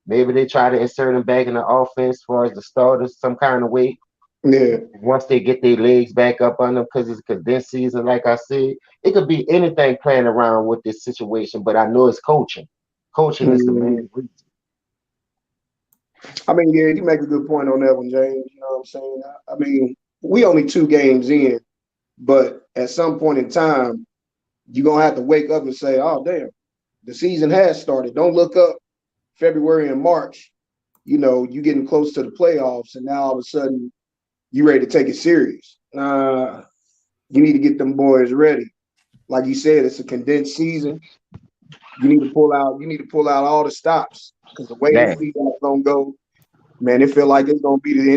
Maybe they try to insert him back in the offense as far as the starters some kind of way. Yeah. Once they get their legs back up on them because it's a condensed season, like I said, it could be anything playing around with this situation, but I know it's coaching. Coaching is the Mhm. main reason. I mean, yeah, you make a good point on that one, James. You know what I'm saying? I mean, we only 2 games in, but at some point in time, you're going to have to wake up and say, oh, damn, the season has started. Don't look up February and March. You getting close to the playoffs, and now all of a sudden you ready to take it serious. You need to get them boys ready. Like you said, it's a condensed season. You need to pull out all the stops because the way this Yeah. season is gonna go, man, it feel like it's gonna be the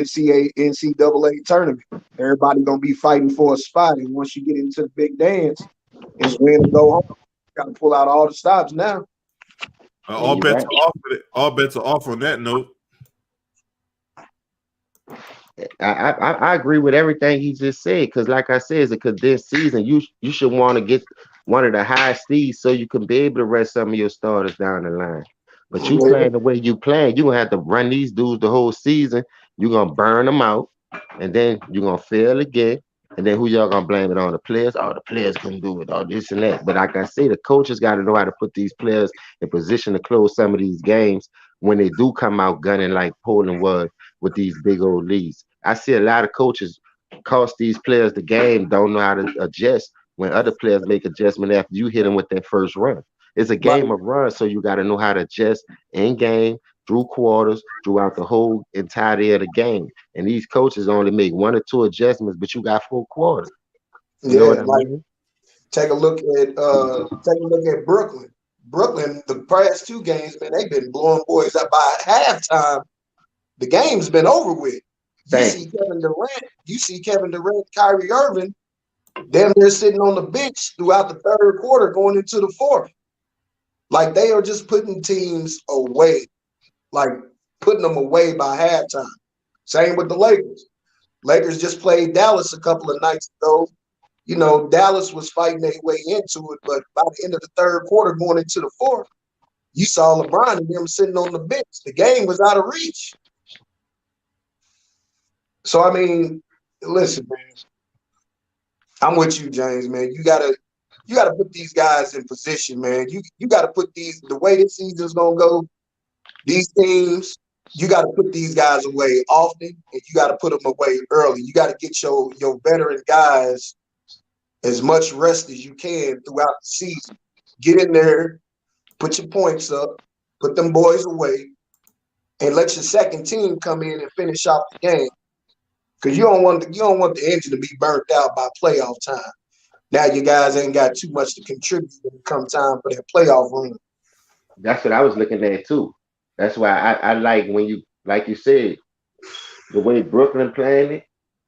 NCAA tournament. Everybody gonna be fighting for a spot, and once you get into the big dance, it's win or go home. Got to pull out all the stops now. Yeah, you're right. All bets are off on that note. I agree with everything he just said because, like I said, it's a condensed season. You should want to get one of the high seeds so you can be able to rest some of your starters down the line. But you playing the way you playing, you're gonna have to run these dudes the whole season. You're gonna burn them out, and then you're gonna fail again. And then who y'all gonna blame it on? The players? Oh, the players couldn't do it, all this and that. But like I say, the coaches got to know how to put these players in position to close some of these games when they do come out gunning like Poland was with these big old leads. I see a lot of coaches cost these players the game, don't know how to adjust when other players make adjustment after you hit them with that first run. It's a Right. game of runs, so you got to know how to adjust in game, through quarters, throughout the whole entirety of the game. And these coaches only make 1 or 2 adjustments, but you got 4 quarters. You know what Yeah, I like mean? take a look at Brooklyn. Brooklyn, the past 2 games, man, they've been blowing boys up by halftime. The game's been over with. You Thank see Kevin Durant, Kyrie Irving, damn near sitting on the bench throughout the third quarter going into the fourth. Like they are just putting teams away, like putting them away by halftime. Same with the Lakers. Lakers just played Dallas a couple of nights ago. Dallas was fighting their way into it, but by the end of the third quarter, going into the fourth, you saw LeBron and them sitting on the bench. The game was out of reach. So I mean, listen, man, I'm with you, James, man. You gotta put these guys in position, man. You gotta put the way this season's gonna go, these teams, you gotta put these guys away often, and you gotta put them away early. You gotta get your veteran guys as much rest as you can throughout the season. Get in there, put your points up, put them boys away, and let your second team come in and finish off the game. Because you don't want the engine to be burnt out by playoff time. now you guys ain't got too much to contribute when it come time for that playoff run. That's what I was looking at too. That's why I like when you, like you said, the way Brooklyn playing it,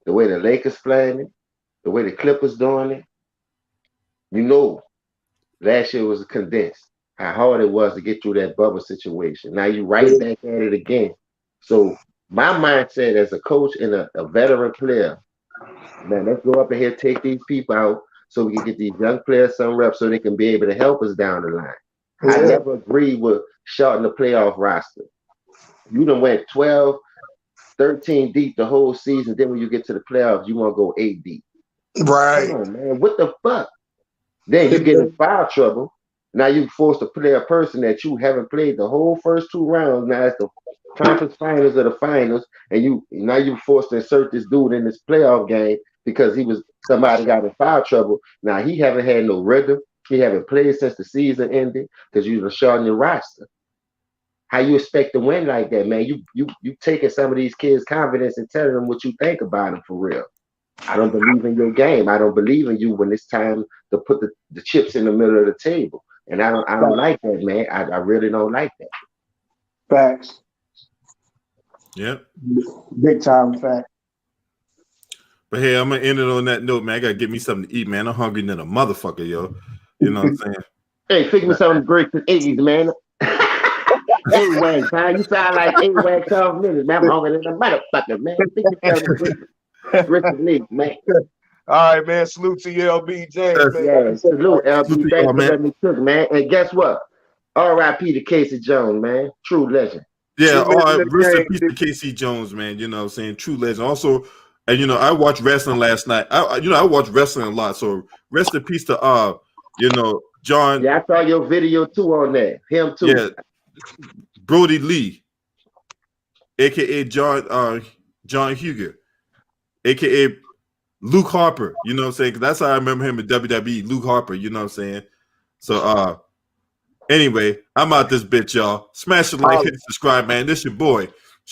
the way the Lakers playing it, the way the Clippers doing it. You know, last year was condensed. How hard it was to get through that bubble situation. Now you right back at it again. So my mindset as a coach and a veteran player, man, let's go up in here, take these people out so we can get these young players some reps so they can be able to help us down the line. Yeah. I never agreed with shorting the playoff roster. You done went 12, 13 deep the whole season. Then when you get to the playoffs, you want to go 8 deep. Right. Come on, man. What the fuck? Then you get in foul trouble. Now you forced to play a person that you haven't played the whole first 2 rounds. Now it's the conference finals of the finals, and now you forced to insert this dude in this playoff game because somebody got in foul trouble. Now he haven't had no rhythm. He haven't played since the season ended because you were shorting your roster. How you expect to win like that, man? You taking some of these kids' confidence and telling them what you think about them for real. I don't believe in your game. I don't believe in you when it's time to put the chips in the middle of the table. And I don't like that, man. I really don't like that. Facts. Yep. Big time fact. But hey, I'm gonna end it on that note, man. I gotta get me something to eat, man. I'm hungry than a motherfucker, yo. You know what I'm saying? Hey, fix me something great for 80s, man. A-Wags, huh? You sound like A-Wags 12 minutes, man. I'm hungry than a motherfucker, man. Fix me something great for me, man. All right, man. Salute to you, LB James. Man. Yeah, salute, LB. Salute Thanks for man. letting me cook, man. And guess what? R.I.P. to Casey Jones, man. True legend. Yeah, True legend of the rest in game, peace to Casey Jones, man. You know what I'm saying? True legend. Also, and you know, I watched wrestling last night. I watch wrestling a lot. So rest in peace to John. Yeah, I saw your video too on that. Him too. Yeah, Brody Lee, aka John Huger, aka Luke Harper. You know what I'm saying? 'Cause that's how I remember him in WWE. Luke Harper. You know what I'm saying? So anyway, I'm out this bitch, y'all. Smash the like, hit subscribe, man. This your boy.